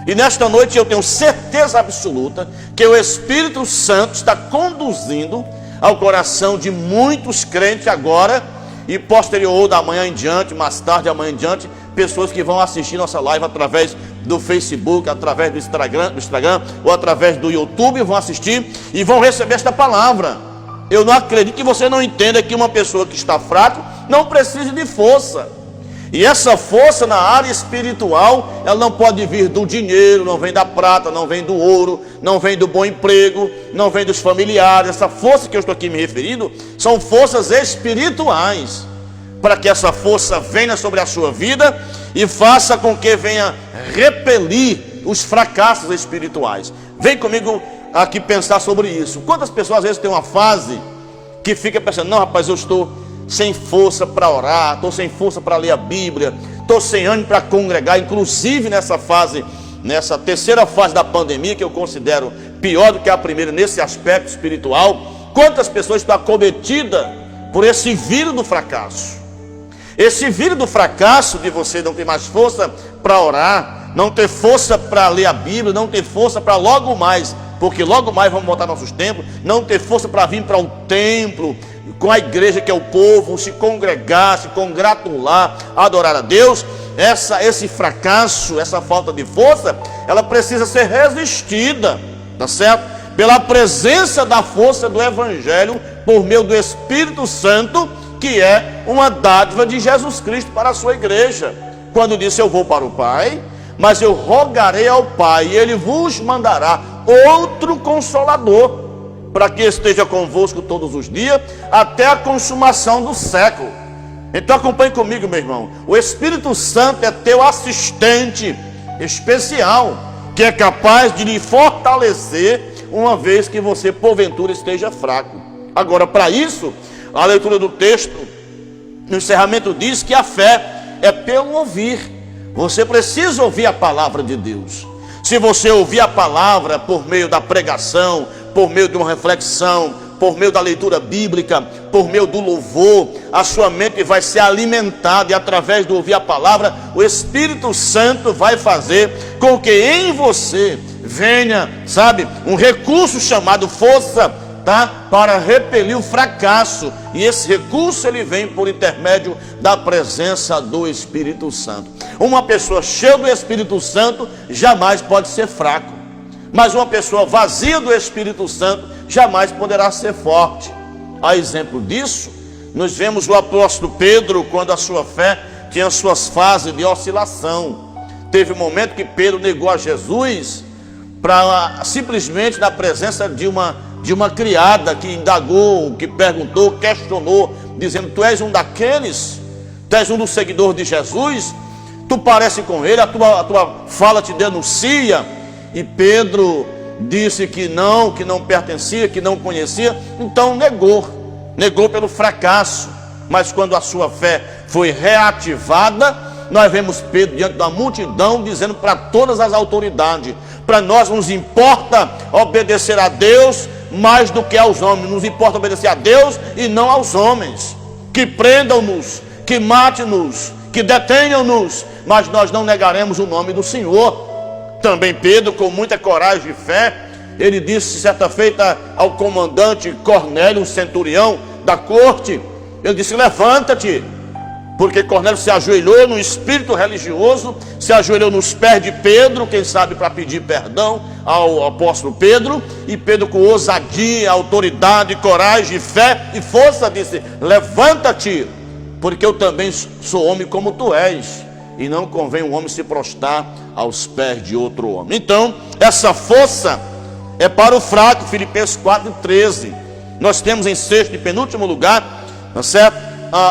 E nesta noite eu tenho certeza absoluta que o Espírito Santo está conduzindo ao coração de muitos crentes agora e posterior da manhã em diante, mais tarde da manhã em diante, pessoas que vão assistir nossa live através do Facebook, através do Instagram ou através do YouTube, vão assistir e vão receber esta palavra. Eu não acredito que você não entenda que uma pessoa que está fraca não precisa de força. E essa força na área espiritual, ela não pode vir do dinheiro, não vem da prata, não vem do ouro, não vem do bom emprego, não vem dos familiares. Essa força que eu estou aqui me referindo são forças espirituais. Para que essa força venha sobre a sua vida e faça com que venha repelir os fracassos espirituais. Vem comigo aqui pensar sobre isso. Quantas pessoas às vezes têm uma fase que fica pensando, não rapaz, eu estou sem força para orar, estou sem força para ler a Bíblia, estou sem ânimo para congregar. Inclusive nessa fase, nessa terceira fase da pandemia, que eu considero pior do que a primeira nesse aspecto espiritual, quantas pessoas estão acometidas por esse vírus do fracasso. Esse vírus do fracasso de você não ter mais força para orar, não ter força para ler a Bíblia, não ter força para logo mais, porque logo mais vamos voltar nossos templos, não ter força para vir para o templo, com a igreja que é o povo, se congregar, se congratular, adorar a Deus. Esse fracasso, essa falta de força, ela precisa ser resistida, tá certo? Pela presença da força do Evangelho, por meio do Espírito Santo, que é uma dádiva de Jesus Cristo para a sua igreja. Quando disse, eu vou para o Pai, mas eu rogarei ao Pai, e Ele vos mandará outro Consolador, para que esteja convosco todos os dias, até a consumação do século. Então acompanhe comigo, meu irmão. O Espírito Santo é teu assistente especial, que é capaz de lhe fortalecer, uma vez que você porventura esteja fraco. Agora, para isso, a leitura do texto, no encerramento, diz que a fé é pelo ouvir. Você precisa ouvir a palavra de Deus. Se você ouvir a palavra por meio da pregação, por meio de uma reflexão, por meio da leitura bíblica, por meio do louvor, a sua mente vai ser alimentada, e através de ouvir a palavra, o Espírito Santo vai fazer com que em você venha, sabe, um recurso chamado força, tá? Para repelir o fracasso. E esse recurso ele vem por intermédio da presença do Espírito Santo. Uma pessoa cheia do Espírito Santo jamais pode ser fraco, mas uma pessoa vazia do Espírito Santo jamais poderá ser forte. A exemplo disso, nós vemos o apóstolo Pedro, quando a sua fé tinha suas fases de oscilação. Teve um momento que Pedro negou a Jesus, simplesmente na presença de uma criada que indagou, que perguntou, questionou, dizendo, tu és um daqueles, tu és um dos seguidores de Jesus, tu parece com ele, a tua fala te denuncia. E Pedro disse que não pertencia, que não conhecia, então negou pelo fracasso. Mas quando a sua fé foi reativada, nós vemos Pedro diante da multidão dizendo para todas as autoridades, para nós nos importa obedecer a Deus mais do que aos homens, nos importa obedecer a Deus e não aos homens, que prendam-nos, que matem-nos, que detenham-nos, mas nós não negaremos o nome do Senhor. Também Pedro, com muita coragem e fé, ele disse certa feita ao comandante Cornélio, um centurião da corte, ele disse, levanta-te, porque Cornélio se ajoelhou no espírito religioso, se ajoelhou nos pés de Pedro, quem sabe para pedir perdão ao apóstolo Pedro, e Pedro com ousadia, autoridade, coragem, fé e força disse, levanta-te, porque eu também sou homem como tu és, e não convém um homem se prostrar aos pés de outro homem. Então, essa força é para o fraco, Filipenses 4:13. Nós temos em sexto e penúltimo lugar, tá certo?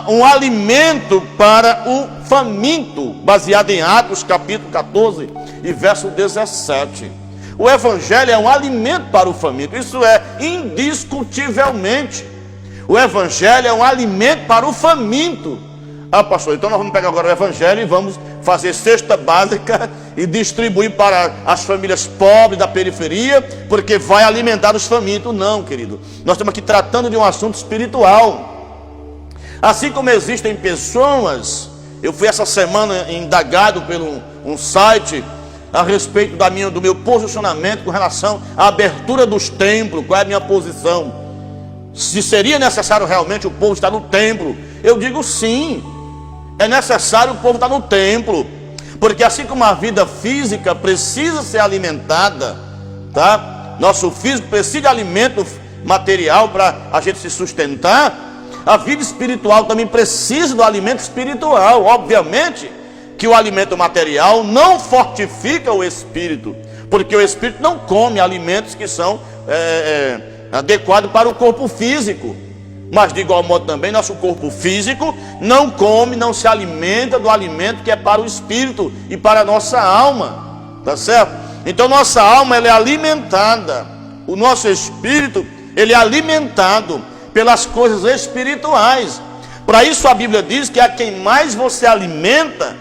Um alimento para o faminto, baseado em Atos capítulo 14 e verso 17. O Evangelho é um alimento para o faminto, isso é indiscutivelmente. O Evangelho é um alimento para o faminto. Ah, pastor, então nós vamos pegar agora o Evangelho e vamos fazer cesta básica e distribuir para as famílias pobres da periferia, porque vai alimentar os famintos. Não, querido, nós estamos aqui tratando de um assunto espiritual. Assim como existem pessoas, eu fui essa semana indagado por um site a respeito do meu posicionamento com relação à abertura dos templos. Qual é a minha posição? Se seria necessário realmente o povo estar no templo? Eu digo sim, é necessário o povo estar no templo, porque assim como a vida física precisa ser alimentada, tá? Nosso físico precisa de alimento material para a gente se sustentar, a vida espiritual também precisa do alimento espiritual. Obviamente que o alimento material não fortifica o espírito, porque o espírito não come alimentos que são adequados para o corpo físico. Mas de igual modo também nosso corpo físico não come, não se alimenta do alimento que é para o espírito e para a nossa alma, tá certo? Então nossa alma ela é alimentada, o nosso espírito ele é alimentado pelas coisas espirituais. Para isso a Bíblia diz que a quem mais você alimenta,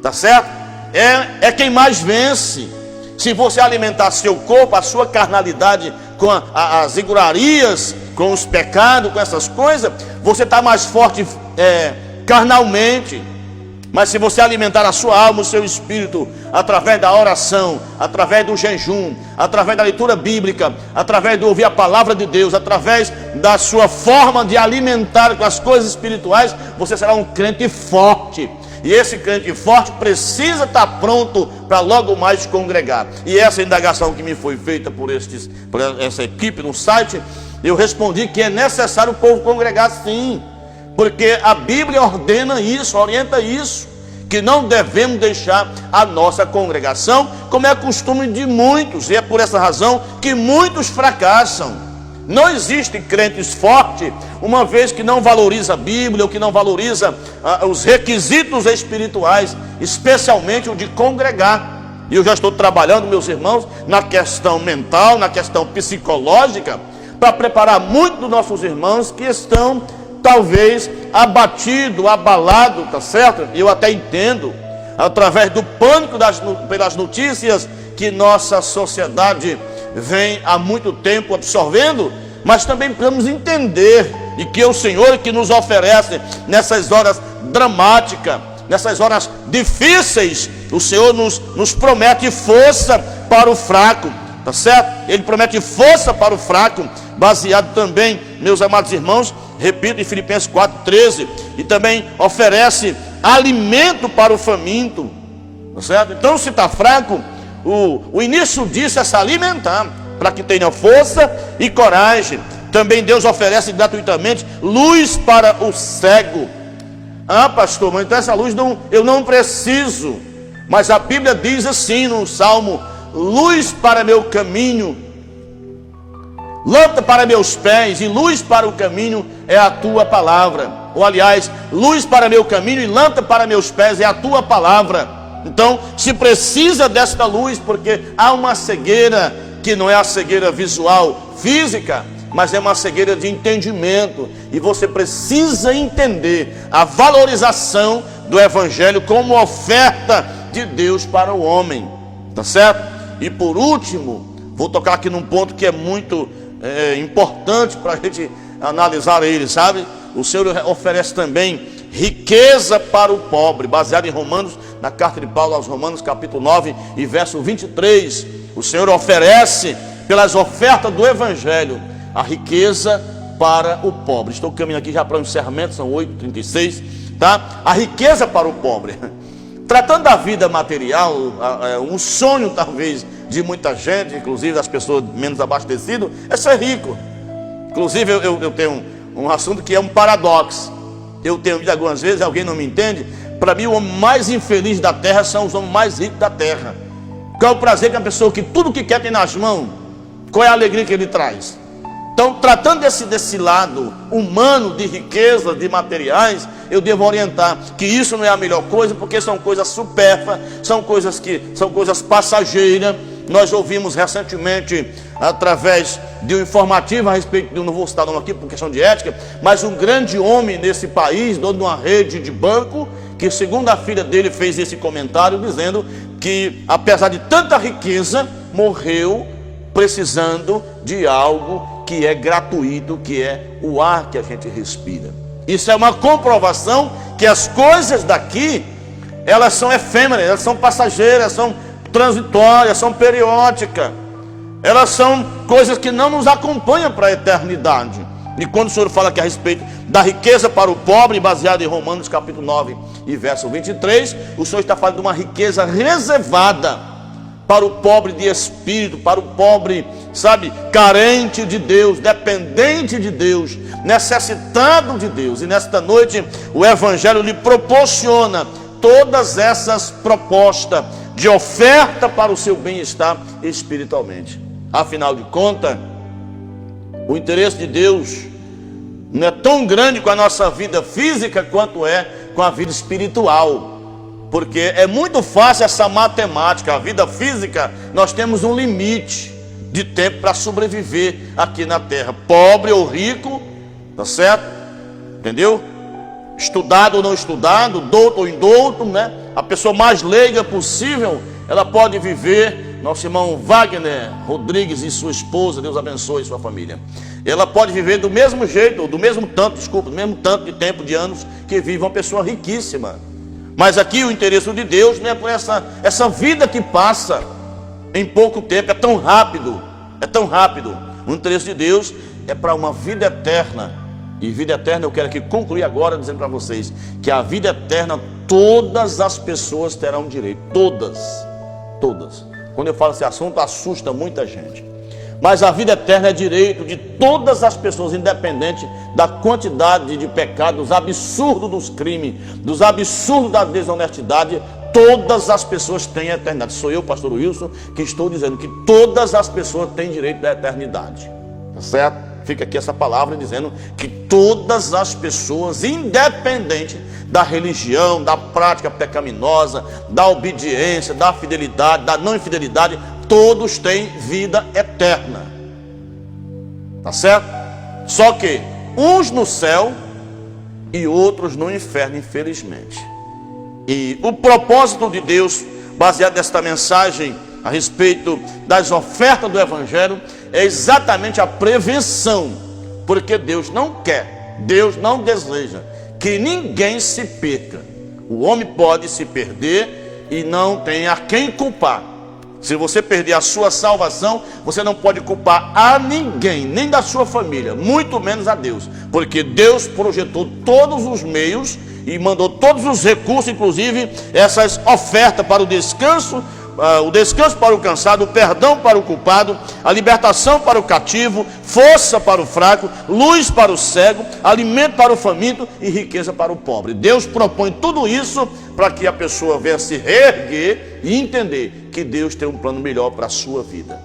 tá certo? É quem mais vence. Se você alimentar seu corpo, a sua carnalidade com as iguarias, com os pecados, com essas coisas, você está mais forte carnalmente. Mas se você alimentar a sua alma, o seu espírito, através da oração, através do jejum, através da leitura bíblica, através de ouvir a palavra de Deus, através da sua forma de alimentar com as coisas espirituais, você será um crente forte. E esse crente forte precisa estar pronto para logo mais congregar. E essa indagação que me foi feita por essa equipe no site, eu respondi que é necessário o povo congregar sim, porque a Bíblia ordena isso, orienta isso, que não devemos deixar a nossa congregação, como é costume de muitos, e é por essa razão que muitos fracassam. Não existe crentes fortes, uma vez que não valoriza a Bíblia, ou que não valoriza os requisitos espirituais, especialmente o de congregar. E eu já estou trabalhando, meus irmãos, na questão mental, na questão psicológica, para preparar muitos dos nossos irmãos que estão talvez abatido, abalado, tá certo? Eu até entendo, através do pânico pelas notícias que nossa sociedade vem há muito tempo absorvendo, mas também precisamos entender de que o Senhor que nos oferece nessas horas dramáticas, nessas horas difíceis, o Senhor nos promete força para o fraco, tá certo? Ele promete força para o fraco, baseado também, meus amados irmãos, repito, em Filipenses 4,13, e também oferece alimento para o faminto, tá certo? Então, se está fraco, o início disso é se alimentar, para que tenha força e coragem. Também Deus oferece gratuitamente luz para o cego. Ah, pastor, mas então essa luz eu não preciso. Mas a Bíblia diz assim no Salmo: luz para meu caminho, lâmpada para meus pés e luz para o caminho é a tua palavra. Ou aliás, luz para meu caminho e lâmpada para meus pés é a tua palavra. Então, se precisa desta luz, porque há uma cegueira que não é a cegueira visual, física, mas é uma cegueira de entendimento. E você precisa entender a valorização do Evangelho como oferta de Deus para o homem, tá certo? E por último, vou tocar aqui num ponto que é muito importante para a gente analisar ele, sabe? O Senhor oferece também riqueza para o pobre, baseado em Romanos, na carta de Paulo aos Romanos, capítulo 9 e verso 23. O Senhor oferece, pelas ofertas do Evangelho, a riqueza para o pobre. Estou caminhando aqui já para o encerramento, são 8h36, tá? A riqueza para o pobre. Tratando da vida material, um sonho talvez de muita gente, inclusive das pessoas menos abastecidas, é ser rico. Inclusive eu tenho um assunto que é um paradoxo. Eu tenho dito algumas vezes, alguém não me entende, para mim o homem mais infeliz da terra são os homens mais ricos da terra. Qual é o prazer que a pessoa que tudo que quer tem nas mãos? Qual é a alegria que ele traz? Então, tratando desse lado humano de riqueza, de materiais, eu devo orientar que isso não é a melhor coisa, porque são coisas supérfluas, são coisas passageiras. Nós ouvimos recentemente, através de um informativo a respeito de, eu não vou citar o nome aqui por questão de ética, mas um grande homem nesse país, dono de uma rede de banco, que segundo a filha dele fez esse comentário dizendo que apesar de tanta riqueza, morreu precisando de algo que é gratuito, que é o ar que a gente respira. Isso é uma comprovação que as coisas daqui, elas são efêmeras, elas são passageiras, são transitórias, são periódicas. Elas são coisas que não nos acompanham para a eternidade. E quando o Senhor fala aqui a respeito da riqueza para o pobre, baseado em Romanos capítulo 9 e verso 23, o Senhor está falando de uma riqueza reservada para o pobre de espírito, para o pobre, sabe, carente de Deus, dependente de Deus, necessitado de Deus. E nesta noite o Evangelho lhe proporciona todas essas propostas de oferta para o seu bem-estar espiritualmente. Afinal de contas, o interesse de Deus não é tão grande com a nossa vida física quanto é com a vida espiritual. Porque é muito fácil essa matemática. A vida física, nós temos um limite de tempo para sobreviver aqui na terra. Pobre ou rico, tá certo? Entendeu? Estudado ou não estudado, douto ou indouto, né? A pessoa mais leiga possível, ela pode viver. Nosso irmão Wagner Rodrigues e sua esposa, Deus abençoe sua família. Ela pode viver do mesmo jeito, do mesmo tanto de tempo, de anos, que vive uma pessoa riquíssima. Mas aqui o interesse de Deus não é por essa vida que passa em pouco tempo, é tão rápido. O interesse de Deus é para uma vida eterna. E vida eterna eu quero aqui concluir agora dizendo para vocês que a vida eterna todas as pessoas terão direito. Todas. Quando eu falo esse assunto assusta muita gente. Mas a vida eterna é direito de todas as pessoas, independente da quantidade de pecados, dos absurdos dos crimes, dos absurdos da desonestidade. Todas as pessoas têm a eternidade. Sou eu, pastor Wilson, que estou dizendo que todas as pessoas têm direito da eternidade. Tá certo? Fica aqui essa palavra dizendo que todas as pessoas, independente da religião, da prática pecaminosa, da obediência, da fidelidade, da não infidelidade, todos têm vida eterna. Tá certo? Só que uns no céu e outros no inferno, infelizmente. E o propósito de Deus, baseado nesta mensagem a respeito das ofertas do Evangelho, é exatamente a prevenção. Porque Deus não quer, Deus não deseja que ninguém se perca. O homem pode se perder e não tem a quem culpar. Se você perder a sua salvação, você não pode culpar a ninguém, nem da sua família, muito menos a Deus. Porque Deus projetou todos os meios e mandou todos os recursos, inclusive essas ofertas para o descanso para o cansado, o perdão para o culpado, a libertação para o cativo, força para o fraco, luz para o cego, alimento para o faminto e riqueza para o pobre. Deus propõe tudo isso para que a pessoa venha se reerguer e entender que Deus tem um plano melhor para a sua vida.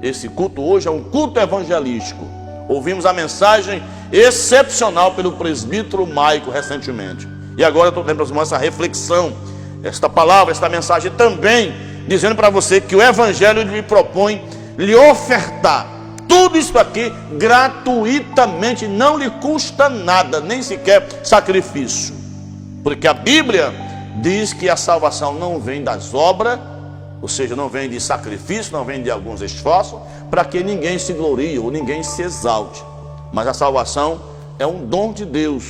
Esse culto hoje é um culto evangelístico. Ouvimos a mensagem excepcional pelo presbítero Maico recentemente. E agora eu estou tendo para os irmãos essa reflexão, esta palavra, esta mensagem também, dizendo para você que o Evangelho lhe propõe lhe ofertar tudo isso aqui gratuitamente, não lhe custa nada, nem sequer sacrifício. Porque a Bíblia diz que a salvação não vem das obras, ou seja, não vem de sacrifício, não vem de alguns esforços, para que ninguém se glorie ou ninguém se exalte. Mas a salvação é um dom de Deus,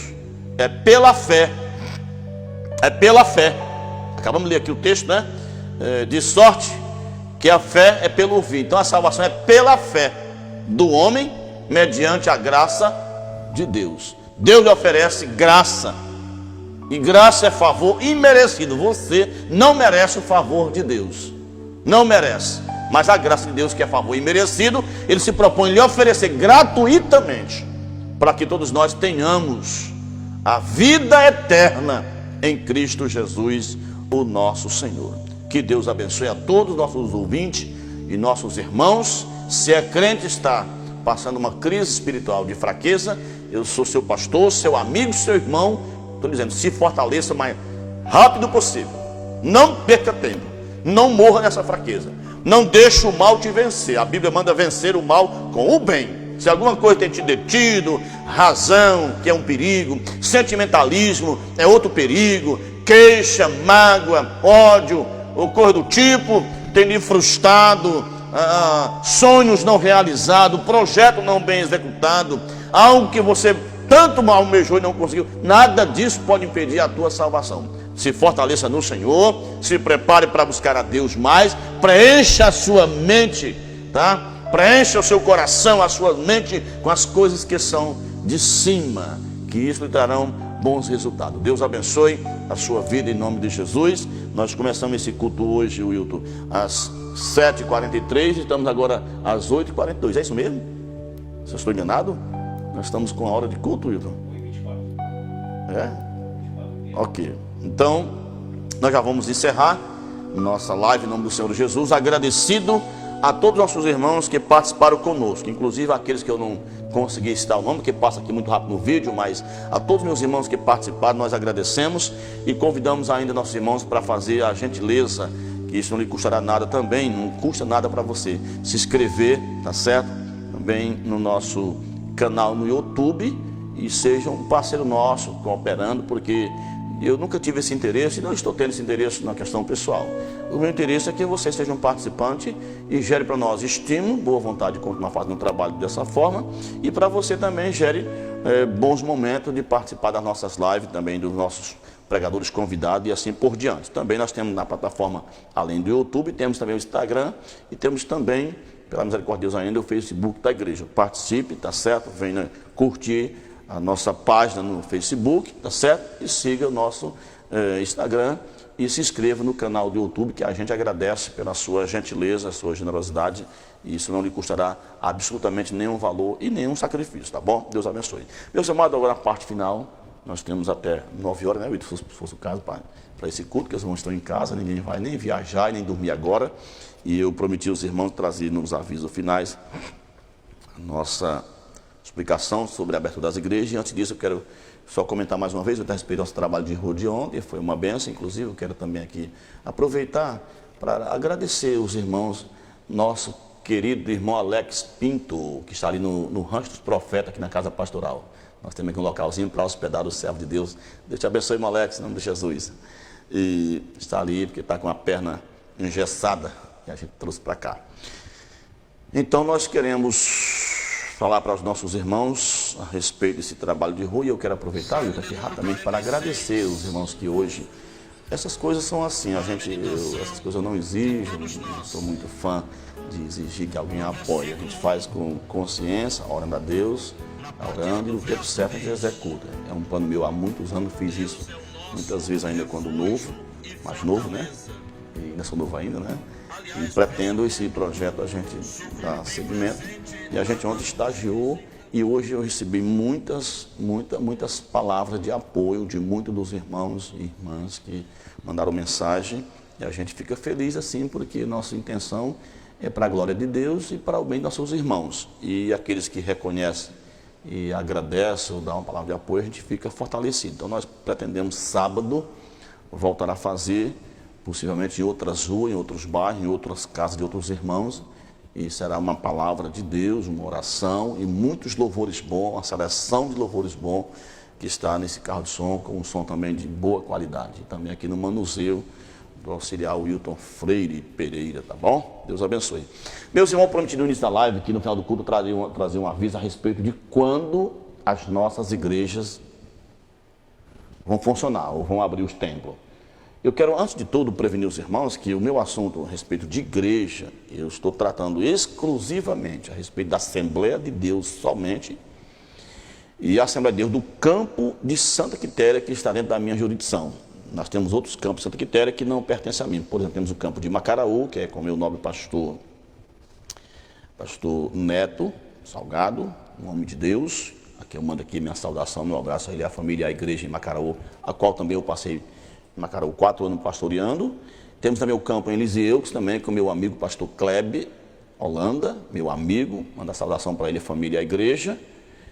é pela fé. Acabamos de ler aqui o texto, né? De sorte que a fé é pelo ouvir. Então a salvação é pela fé do homem, mediante a graça de Deus. Deus lhe oferece graça, e graça é favor imerecido. Você não merece o favor de Deus, não merece, mas a graça de Deus, que é favor imerecido, Ele se propõe lhe oferecer gratuitamente, para que todos nós tenhamos a vida eterna em Cristo Jesus, o nosso Senhor. Que Deus abençoe a todos os nossos ouvintes e nossos irmãos. Se é crente, está passando uma crise espiritual de fraqueza, eu sou seu pastor, seu amigo, seu irmão. Estou dizendo, se fortaleça o mais rápido possível. Não perca tempo, não morra nessa fraqueza, não deixe o mal te vencer. A Bíblia manda vencer o mal com o bem. Se alguma coisa tem te detido, razão, que é um perigo, sentimentalismo é outro perigo, queixa, mágoa, ódio, ou coisa do tipo, tem lhe frustrado, sonhos não realizados, projeto não bem executado, algo que você tanto almejou e não conseguiu, nada disso pode impedir a tua salvação. Se fortaleça no Senhor, se prepare para buscar a Deus mais, preencha a sua mente, tá? Preencha o seu coração, a sua mente com as coisas que são de cima, que isso lhe trarão bons resultados. Deus abençoe a sua vida em nome de Jesus. Nós começamos esse culto hoje, Wilton, às 7h43 e estamos agora às 8h42. É isso mesmo? Se eu estou enganado? Nós estamos com a hora de culto, Wilton? É? Ok. Então, nós já vamos encerrar nossa live em nome do Senhor Jesus, agradecido a todos os nossos irmãos que participaram conosco, inclusive aqueles que eu não consegui citar o nome, que passa aqui muito rápido no vídeo, mas a todos meus irmãos que participaram, nós agradecemos e convidamos ainda nossos irmãos para fazer a gentileza, que isso não lhe custará nada também, não custa nada para você se inscrever, tá certo? Também no nosso canal no YouTube e seja um parceiro nosso, cooperando, porque eu nunca tive esse interesse e não estou tendo esse interesse na questão pessoal. O meu interesse é que você seja um participante e gere para nós estímulo, boa vontade de continuar fazendo o trabalho dessa forma e para você também gere bons momentos de participar das nossas lives, também dos nossos pregadores convidados e assim por diante. Também nós temos na plataforma, além do YouTube, temos também o Instagram e temos também, pela misericórdia de Deus ainda, o Facebook da igreja. Participe, tá certo? Venha curtir a nossa página no Facebook, tá certo? E siga o nosso Instagram e se inscreva no canal do YouTube, que a gente agradece pela sua gentileza, sua generosidade, e isso não lhe custará absolutamente nenhum valor e nenhum sacrifício, tá bom? Deus abençoe. Meus amados, agora a parte final, nós temos até 9 horas, né, se fosse o caso, para esse culto, que os irmãos estão em casa, ninguém vai nem viajar, nem dormir agora, e eu prometi aos irmãos trazer nos avisos finais a nossa explicação sobre a abertura das igrejas. E antes disso eu quero só comentar mais uma vez a respeito do nosso trabalho de rua de ontem, foi uma benção, inclusive eu quero também aqui aproveitar para agradecer os irmãos, nosso querido irmão Alex Pinto, que está ali no Rancho dos Profetas, aqui na Casa Pastoral. Nós temos aqui um localzinho para hospedar o servo de Deus. Deus te abençoe, irmão Alex, em nome de Jesus. E está ali porque está com a perna engessada e a gente trouxe para cá. Então nós queremos falar para os nossos irmãos a respeito desse trabalho de rua, e eu quero aproveitar, Wilton, aqui rapidamente para agradecer os irmãos que hoje, essas coisas são assim, essas coisas eu não exijo, não sou muito fã de exigir que alguém apoie, a gente faz com consciência, orando a Deus, orando, e no tempo certo a gente executa. É um plano meu há muitos anos, fiz isso muitas vezes ainda quando novo, mais novo, né? E ainda sou novo ainda, né? E pretendo esse projeto a gente dar seguimento. E a gente ontem estagiou e hoje eu recebi muitas palavras de apoio de muitos dos irmãos e irmãs que mandaram mensagem. E a gente fica feliz assim, porque nossa intenção é para a glória de Deus e para o bem dos nossos irmãos. E aqueles que reconhecem e agradecem ou dão uma palavra de apoio, a gente fica fortalecido. Então nós pretendemos sábado voltar a fazer, possivelmente em outras ruas, em outros bairros, em outras casas de outros irmãos, e será uma palavra de Deus, uma oração e muitos louvores bons, uma seleção de louvores bons que está nesse carro de som, com um som também de boa qualidade, e também aqui no manuseio do auxiliar Wilton Freire Pereira, tá bom? Deus abençoe. Meus irmãos, prometi no início da live, que no final do culto trazer um aviso a respeito de quando as nossas igrejas vão funcionar, ou vão abrir os templos. Eu quero, antes de tudo, prevenir os irmãos que o meu assunto a respeito de igreja, eu estou tratando exclusivamente a respeito da Assembleia de Deus somente, e a Assembleia de Deus do campo de Santa Quitéria, que está dentro da minha jurisdição. Nós temos outros campos de Santa Quitéria que não pertencem a mim. Por exemplo, temos o campo de Macaraú, que é com o meu nobre pastor Neto Salgado, um homem de Deus. Aqui eu mando aqui minha saudação, meu abraço a ele, a família e a igreja em Macaraú, a qual também eu passei em Macaraú 4 anos pastoreando. Temos também o campo em Elisieux, também com o meu amigo pastor Kleb Holanda, meu amigo, manda saudação para ele, a família e a igreja.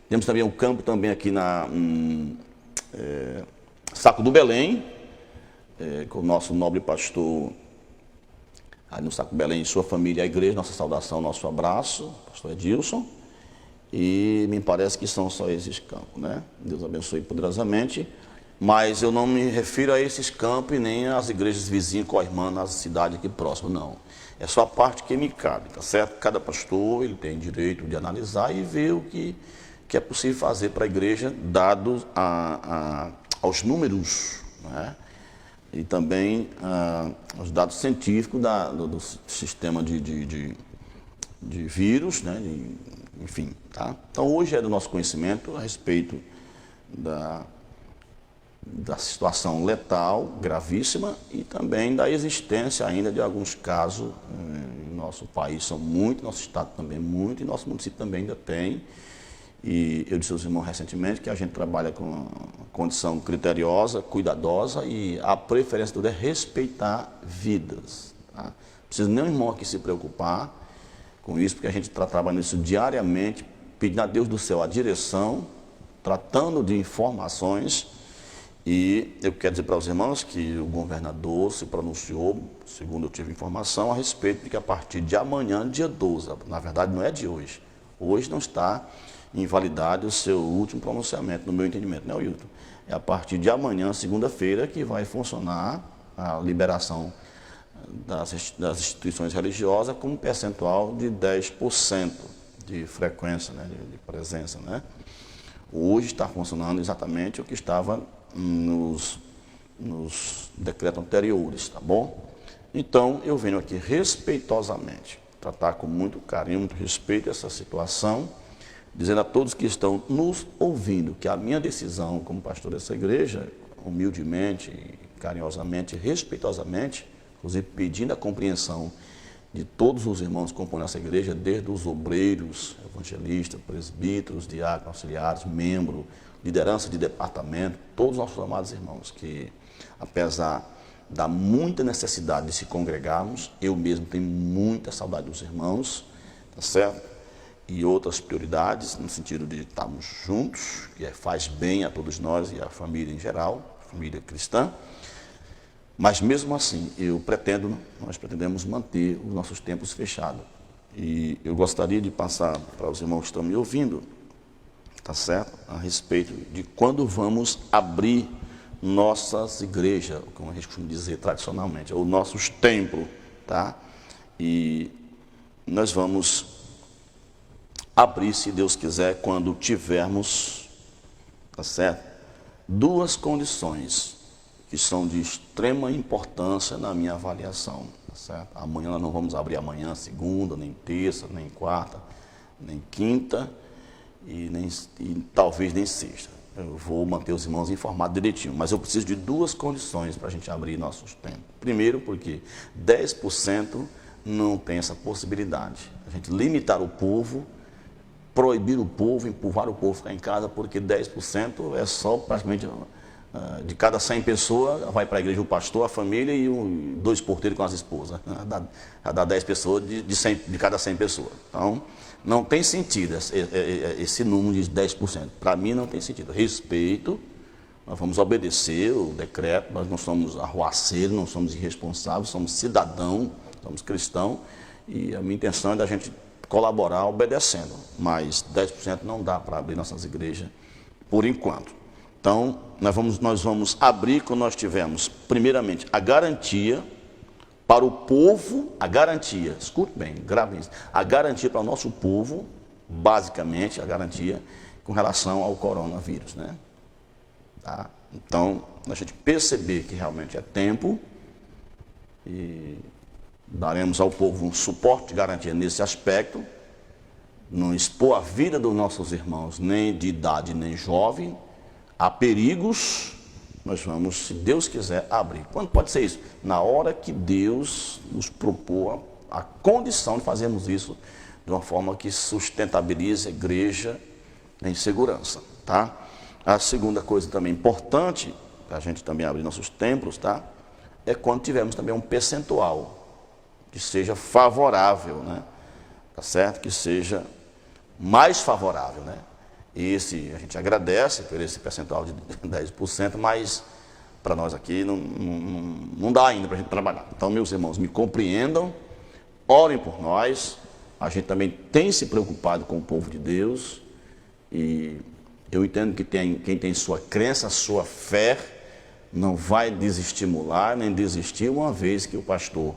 Temos também o campo também aqui na Saco do Belém, com o nosso nobre pastor ali no Saco do Belém, sua família e a igreja, nossa saudação, nosso abraço, pastor Edilson. E me parece que são só esses campos, né? Deus abençoe poderosamente. Mas eu não me refiro a esses campos e nem às igrejas vizinhas com a irmã na cidade aqui próxima, não. É só a parte que me cabe, tá certo? Cada pastor ele tem direito de analisar e ver o que é possível fazer para a igreja, dado aos números, né, e também os dados científicos do sistema de vírus, né? Enfim, tá? Então hoje é do nosso conhecimento a respeito da situação letal, gravíssima, e também da existência ainda de alguns casos. No nosso país são muitos, nosso estado também muito, e nosso município também ainda tem. E eu disse aos irmãos recentemente que a gente trabalha com uma condição criteriosa, cuidadosa, e a preferência toda é respeitar vidas. Tá? Não precisa nem o irmão aqui se preocupar com isso, porque a gente está trabalhando isso diariamente, pedindo a Deus do céu a direção, tratando de informações. E eu quero dizer para os irmãos que o governador se pronunciou, segundo eu tive informação, a respeito de que a partir de amanhã, dia 12, na verdade não é de hoje, hoje não está em validade o seu último pronunciamento, no meu entendimento, né, Wilton? É a partir de amanhã, segunda-feira, que vai funcionar a liberação das instituições religiosas com um percentual de 10% de frequência, né, de presença, né? Hoje está funcionando exatamente o que estava nos decretos anteriores, tá bom? Então, eu venho aqui respeitosamente, tratar com muito carinho, muito respeito essa situação, dizendo a todos que estão nos ouvindo que a minha decisão como pastor dessa igreja, humildemente, carinhosamente, respeitosamente, inclusive pedindo a compreensão de todos os irmãos que compõem essa igreja, desde os obreiros, evangelistas, presbíteros, diáconos, auxiliares, membros, liderança de departamento, todos os nossos amados irmãos, que apesar da muita necessidade de se congregarmos, eu mesmo tenho muita saudade dos irmãos, tá certo? E outras prioridades, no sentido de estarmos juntos, que faz bem a todos nós e a família em geral, a família cristã. Mas mesmo assim, nós pretendemos manter os nossos templos fechados. E eu gostaria de passar para os irmãos que estão me ouvindo, tá certo? A respeito de quando vamos abrir nossas igrejas, como a gente costuma dizer tradicionalmente, ou nossos templos, tá? E nós vamos abrir, se Deus quiser, quando tivermos, tá certo? Duas condições que são de extrema importância na minha avaliação, tá certo? Amanhã nós não vamos abrir amanhã, segunda, nem terça, nem quarta, nem quinta e talvez nem sexta. Eu vou manter os irmãos informados direitinho, mas eu preciso de duas condições para a gente abrir nossos templos. Primeiro, porque 10% não tem essa possibilidade. A gente limitar o povo, proibir o povo, empurrar o povo a ficar em casa, porque 10% é só praticamente de cada 100 pessoas, vai para a igreja o pastor, a família e dois porteiros com as esposas. Dá 10 pessoas de cada 100 pessoas. Então, não tem sentido esse número de 10%. Para mim não tem sentido. Respeito, nós vamos obedecer o decreto, nós não somos arruaceiros, não somos irresponsáveis, somos cidadãos, somos cristãos, e a minha intenção é da gente colaborar obedecendo, mas 10% não dá para abrir nossas igrejas por enquanto. Então, nós vamos abrir quando nós tivermos, primeiramente, a garantia para o povo, escute bem, grave isso, a garantia para o nosso povo, basicamente, a garantia com relação ao coronavírus, né? Tá? Então, a gente perceber que realmente é tempo e daremos ao povo um suporte de garantia nesse aspecto, não expor a vida dos nossos irmãos, nem de idade, nem jovem, há perigos, nós vamos, se Deus quiser, abrir. Quando pode ser isso? Na hora que Deus nos propor a condição de fazermos isso de uma forma que sustentabilize a igreja em segurança, tá? A segunda coisa também importante, para a gente também abrir nossos templos, tá? É quando tivermos também um percentual que seja favorável, né? Tá certo? Que seja mais favorável, né? A gente agradece por esse percentual de 10%, mas para nós aqui não dá ainda para a gente trabalhar. Então, meus irmãos, me compreendam, orem por nós. A gente também tem se preocupado com o povo de Deus e eu entendo que quem tem sua crença, sua fé, não vai desestimular nem desistir, uma vez que o pastor,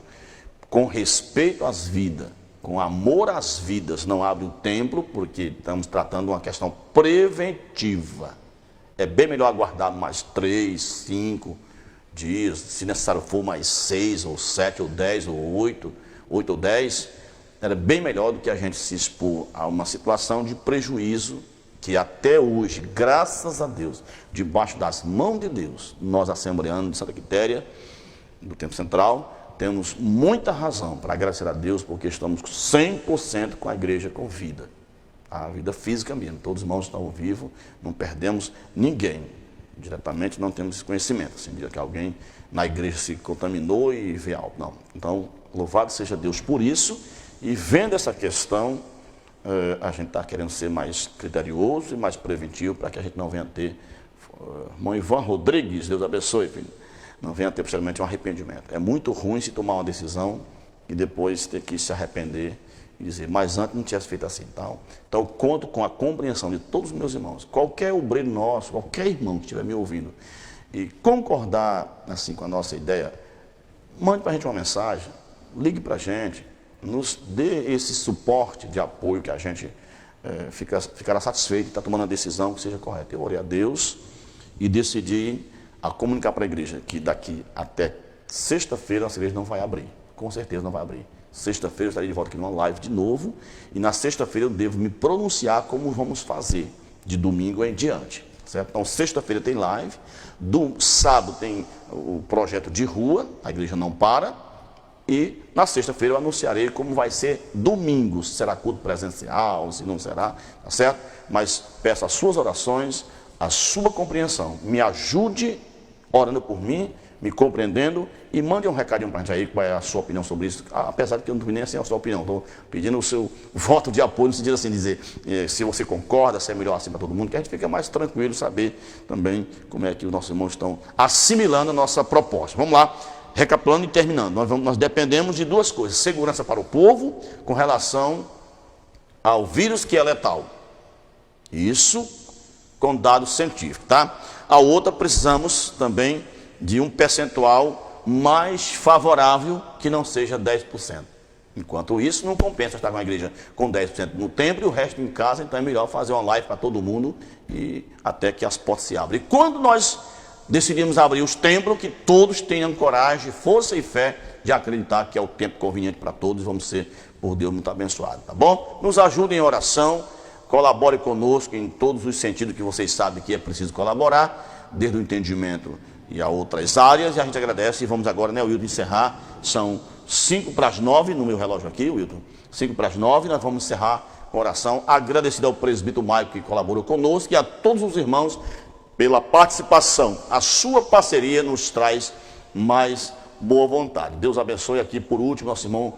com respeito às vidas, com amor às vidas, não abre o templo, porque estamos tratando de uma questão preventiva. É bem melhor aguardar mais 3, 5, dias, se necessário for mais 6 ou 7 ou 10 ou 8 ou 10, era bem melhor do que a gente se expor a uma situação de prejuízo que até hoje, graças a Deus, debaixo das mãos de Deus, nós assembleanos de Santa Quitéria, do Tempo Central, temos muita razão para agradecer a Deus, porque estamos 100% com a igreja com vida. A vida física mesmo, todos os irmãos estão vivos, não perdemos ninguém. Diretamente não temos esse conhecimento, assim, de que alguém na igreja se contaminou e vê algo. Não. Então, louvado seja Deus por isso, e vendo essa questão, a gente está querendo ser mais criterioso e mais preventivo para que a gente não venha ter, irmão Ivan Rodrigues, Deus abençoe, filho, não venha ter possivelmente um arrependimento. É muito ruim se tomar uma decisão e depois ter que se arrepender e dizer, mas antes não tivesse feito assim. Então eu conto com a compreensão de todos os meus irmãos, qualquer obreiro nosso, qualquer irmão que estiver me ouvindo, e concordar assim com a nossa ideia, mande para a gente uma mensagem, ligue para a gente, nos dê esse suporte de apoio que a gente ficará satisfeito e está tomando a decisão que seja correta. Eu orei a Deus e decidi a comunicar para a igreja que daqui até sexta-feira nossa igreja não vai abrir, com certeza não vai abrir. Sexta-feira eu estarei de volta aqui numa live de novo e na sexta-feira eu devo me pronunciar como vamos fazer de domingo em diante, certo? Então sexta-feira tem live, sábado tem o projeto de rua, a igreja não para, e na sexta-feira eu anunciarei como vai ser domingo, se será culto presencial, se não será, tá certo? Mas peço as suas orações, a sua compreensão, me ajude orando por mim, me compreendendo, e mande um recadinho para a gente aí, qual é a sua opinião sobre isso, apesar de que eu não estou nem assim a sua opinião, estou pedindo o seu voto de apoio, no sentido assim, dizer se você concorda, se é melhor assim para todo mundo, que a gente fica mais tranquilo saber também como é que os nossos irmãos estão assimilando a nossa proposta. Vamos lá, recapitulando e terminando, nós dependemos de duas coisas, segurança para o povo com relação ao vírus que é letal, isso com dados científicos, tá? A outra, precisamos também de um percentual mais favorável que não seja 10%. Enquanto isso, não compensa estar com a igreja com 10% no templo e o resto em casa, então é melhor fazer uma live para todo mundo e até que as portas se abram. E quando nós decidimos abrir os templos, que todos tenham coragem, força e fé de acreditar que é o tempo conveniente para todos, vamos ser, por Deus, muito abençoados, tá bom? Nos ajudem em oração, colabore conosco em todos os sentidos que vocês sabem que é preciso colaborar, desde o entendimento e a outras áreas, e a gente agradece, e vamos agora, né, Wilton, encerrar, são 8:55 no meu relógio aqui, Wilton, 8:55, nós vamos encerrar com oração, agradecido ao presbítero Maico que colaborou conosco, e a todos os irmãos pela participação, a sua parceria nos traz mais boa vontade. Deus abençoe aqui, por último, nosso irmão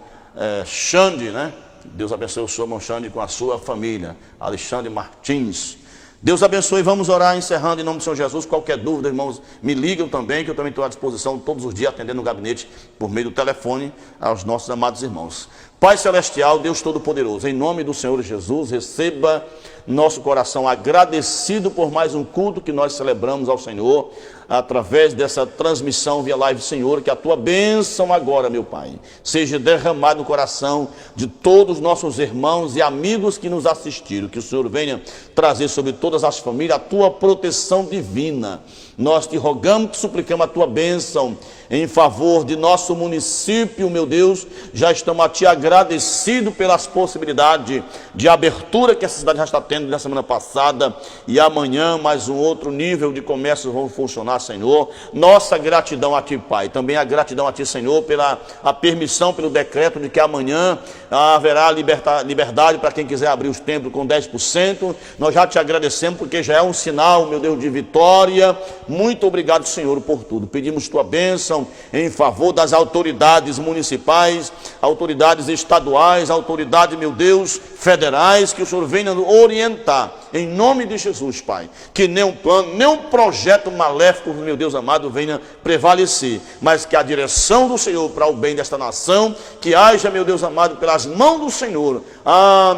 Xande, né? Deus abençoe o seu irmão Xande com a sua família, Alexandre Martins. Deus abençoe, vamos orar, encerrando em nome do Senhor Jesus. Qualquer dúvida, irmãos, me ligam também, que eu também estou à disposição todos os dias, atendendo no gabinete, por meio do telefone, aos nossos amados irmãos. Pai Celestial, Deus Todo-Poderoso, em nome do Senhor Jesus, receba nosso coração agradecido por mais um culto que nós celebramos ao Senhor, através dessa transmissão via live, Senhor, que a tua bênção agora, meu Pai, seja derramada no coração de todos os nossos irmãos e amigos que nos assistiram, que o Senhor venha trazer sobre todas as famílias a tua proteção divina. Nós te rogamos, te suplicamos a tua bênção em favor de nosso município, meu Deus. Já estamos a ti agradecidos pelas possibilidades de abertura que essa cidade já está tendo na semana passada, e amanhã mais um outro nível de comércio vão funcionar, Senhor. Nossa gratidão a ti, Pai, também a gratidão a ti, Senhor, pela a permissão, pelo decreto de que amanhã haverá liberdade para quem quiser abrir os templos com 10%. Nós já te agradecemos porque já é um sinal, meu Deus, de vitória. Muito obrigado, Senhor, por tudo. Pedimos tua bênção em favor das autoridades municipais, autoridades estaduais, autoridades, meu Deus, federais, que o Senhor venha orientar, em nome de Jesus, Pai, que nenhum plano, nenhum projeto maléfico, meu Deus amado, venha prevalecer, mas que a direção do Senhor para o bem desta nação, que haja, meu Deus amado, pelas mãos do Senhor,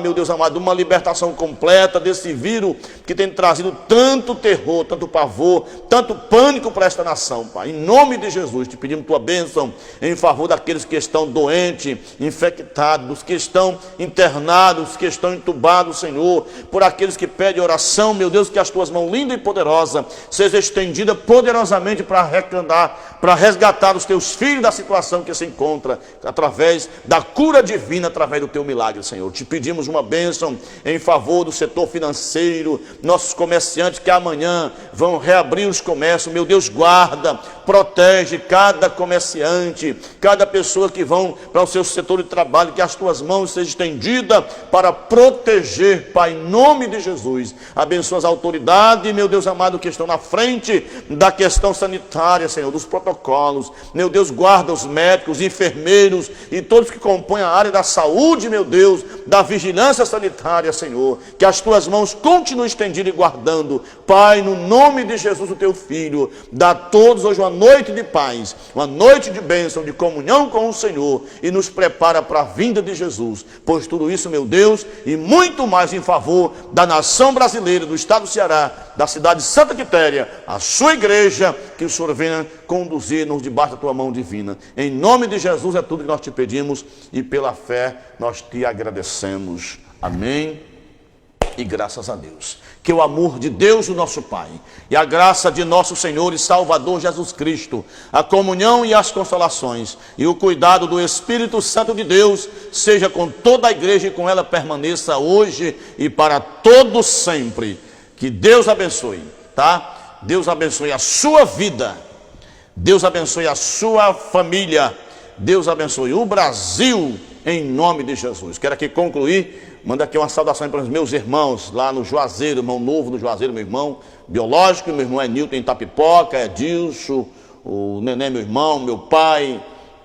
meu Deus amado, uma libertação completa desse vírus que tem trazido tanto terror, tanto pavor, tanto pânico para esta nação, Pai. Em nome de Jesus, te pedimos tua bênção em favor daqueles que estão doentes, infectados, que estão internados, que estão entubados, Senhor, por aqueles que pé de oração, meu Deus, que as tuas mãos linda e poderosa seja estendida poderosamente para resgatar os teus filhos da situação que se encontra, através da cura divina, através do teu milagre, Senhor. Te pedimos uma bênção em favor do setor financeiro, nossos comerciantes que amanhã vão reabrir os comércios, meu Deus, guarda, protege cada comerciante, cada pessoa que vão para o seu setor de trabalho, que as tuas mãos sejam estendidas para proteger, Pai, em nome de Jesus. Abençoa as autoridades, meu Deus amado, que estão na frente da questão sanitária, Senhor, dos protocolos. Meu Deus, guarda os médicos, enfermeiros e todos que compõem a área da saúde, meu Deus, da vigilância sanitária, Senhor. Que as tuas mãos continuem estendidas e guardando, Pai, no nome de Jesus, o teu Filho. Dá a todos hoje uma noite de paz, uma noite de bênção, de comunhão com o Senhor, e nos prepara para a vinda de Jesus. Pois tudo isso, meu Deus, e muito mais em favor da nação brasileira, do estado do Ceará, da cidade de Santa Quitéria, a sua igreja, que o Senhor venha conduzir-nos debaixo da tua mão divina. Em nome de Jesus é tudo que nós te pedimos, e pela fé nós te agradecemos. Amém. E graças a Deus. Que o amor de Deus, o nosso Pai, e a graça de nosso Senhor e Salvador Jesus Cristo, a comunhão e as consolações, e o cuidado do Espírito Santo de Deus, seja com toda a igreja e com ela permaneça hoje e para todo sempre. Que Deus abençoe, tá? Deus abençoe a sua vida, Deus abençoe a sua família, Deus abençoe o Brasil, em nome de Jesus. Quero aqui concluir. Manda aqui uma saudação para os meus irmãos lá no Juazeiro, irmão novo no Juazeiro, meu irmão biológico, meu irmão é Nilton em Itapipoca, é Dilson, o Neném, meu irmão, meu pai,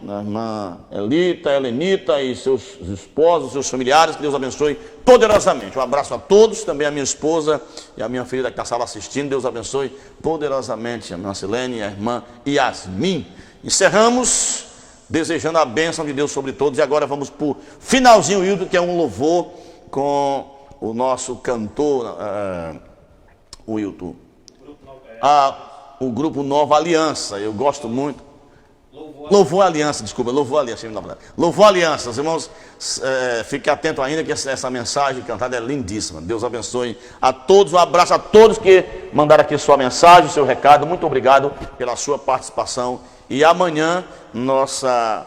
a irmã Elita, Helenita e seus esposos, seus familiares, que Deus abençoe poderosamente. Um abraço a todos, também a minha esposa e a minha filha que está na sala assistindo, Deus abençoe poderosamente a irmã Silene e a irmã Yasmin. Encerramos desejando a bênção de Deus sobre todos, e agora vamos para o finalzinho, Hildo, que é um louvor com o nosso cantor, o Hilton, o grupo Nova Aliança. Eu gosto muito. Louvor Aliança, desculpa, Louvor Aliança. Louvor Aliança, os irmãos, fiquem atentos ainda que essa mensagem cantada é lindíssima. Deus abençoe a todos, um abraço a todos que mandaram aqui sua mensagem, seu recado. Muito obrigado pela sua participação. E amanhã nossa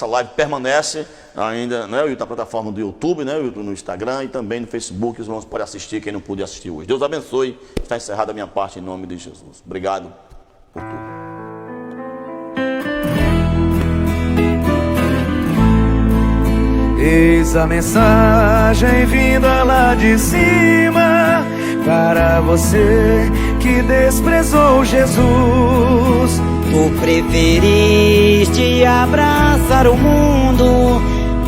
live permanece ainda, né, na plataforma do YouTube, né, no Instagram e também no Facebook. Os irmãos podem assistir, quem não pôde assistir hoje. Deus abençoe. Está encerrada a minha parte em nome de Jesus. Obrigado por tudo. Eis a mensagem vinda lá de cima para você que desprezou Jesus. Tu preferiste abraçar o mundo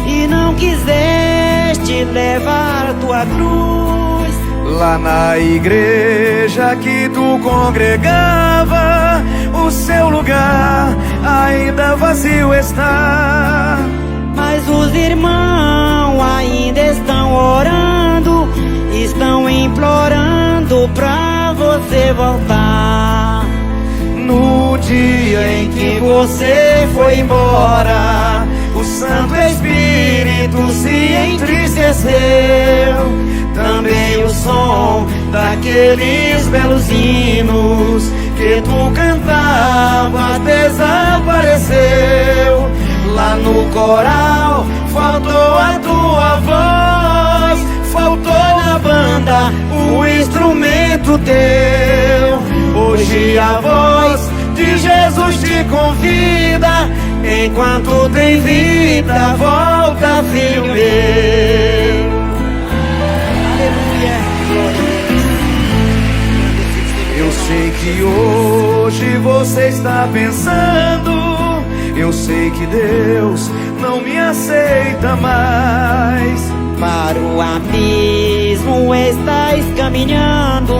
e não quiseste levar tua cruz. Lá na igreja que tu congregava, o seu lugar ainda vazio está. Mas os irmãos ainda estão orando, estão implorando pra você voltar. No dia em que você foi embora, o Santo Espírito se entristeceu. Também o som daqueles belos hinos que tu cantava desapareceu. Lá no coral faltou a tua voz, faltou na banda o instrumento teu. Hoje a voz de Jesus te convida, enquanto tem vida, volta, filho meu. Aleluia. Eu sei que hoje você está pensando, eu sei que Deus não me aceita mais. Para o abismo estás caminhando,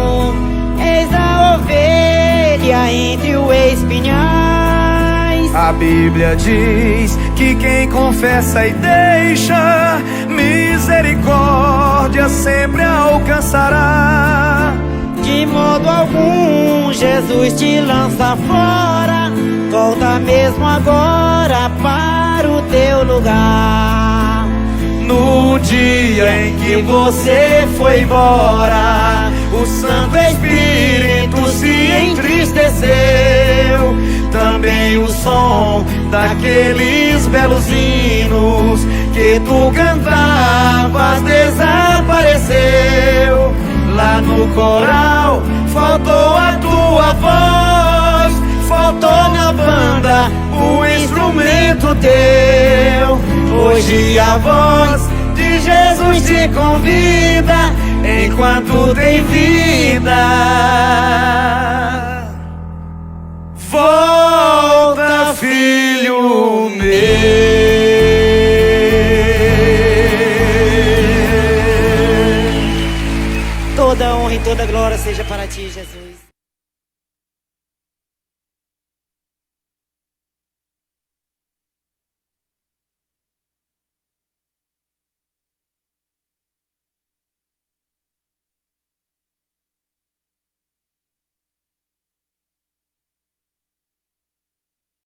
eis a ovelha entre os espinhais. A Bíblia diz que quem confessa e deixa, misericórdia sempre alcançará. De modo algum Jesus te lança fora, volta mesmo agora para o teu lugar. No dia dia em que você foi embora, o Santo Espírito se entristeceu. Também o som daqueles belos hinos que tu cantavas desapareceu. Lá no coral faltou a tua voz, faltou na banda o instrumento teu. Hoje a voz de Jesus te convida, enquanto tem vida. Volta, filho meu. Toda honra e toda glória seja para ti, Jesus.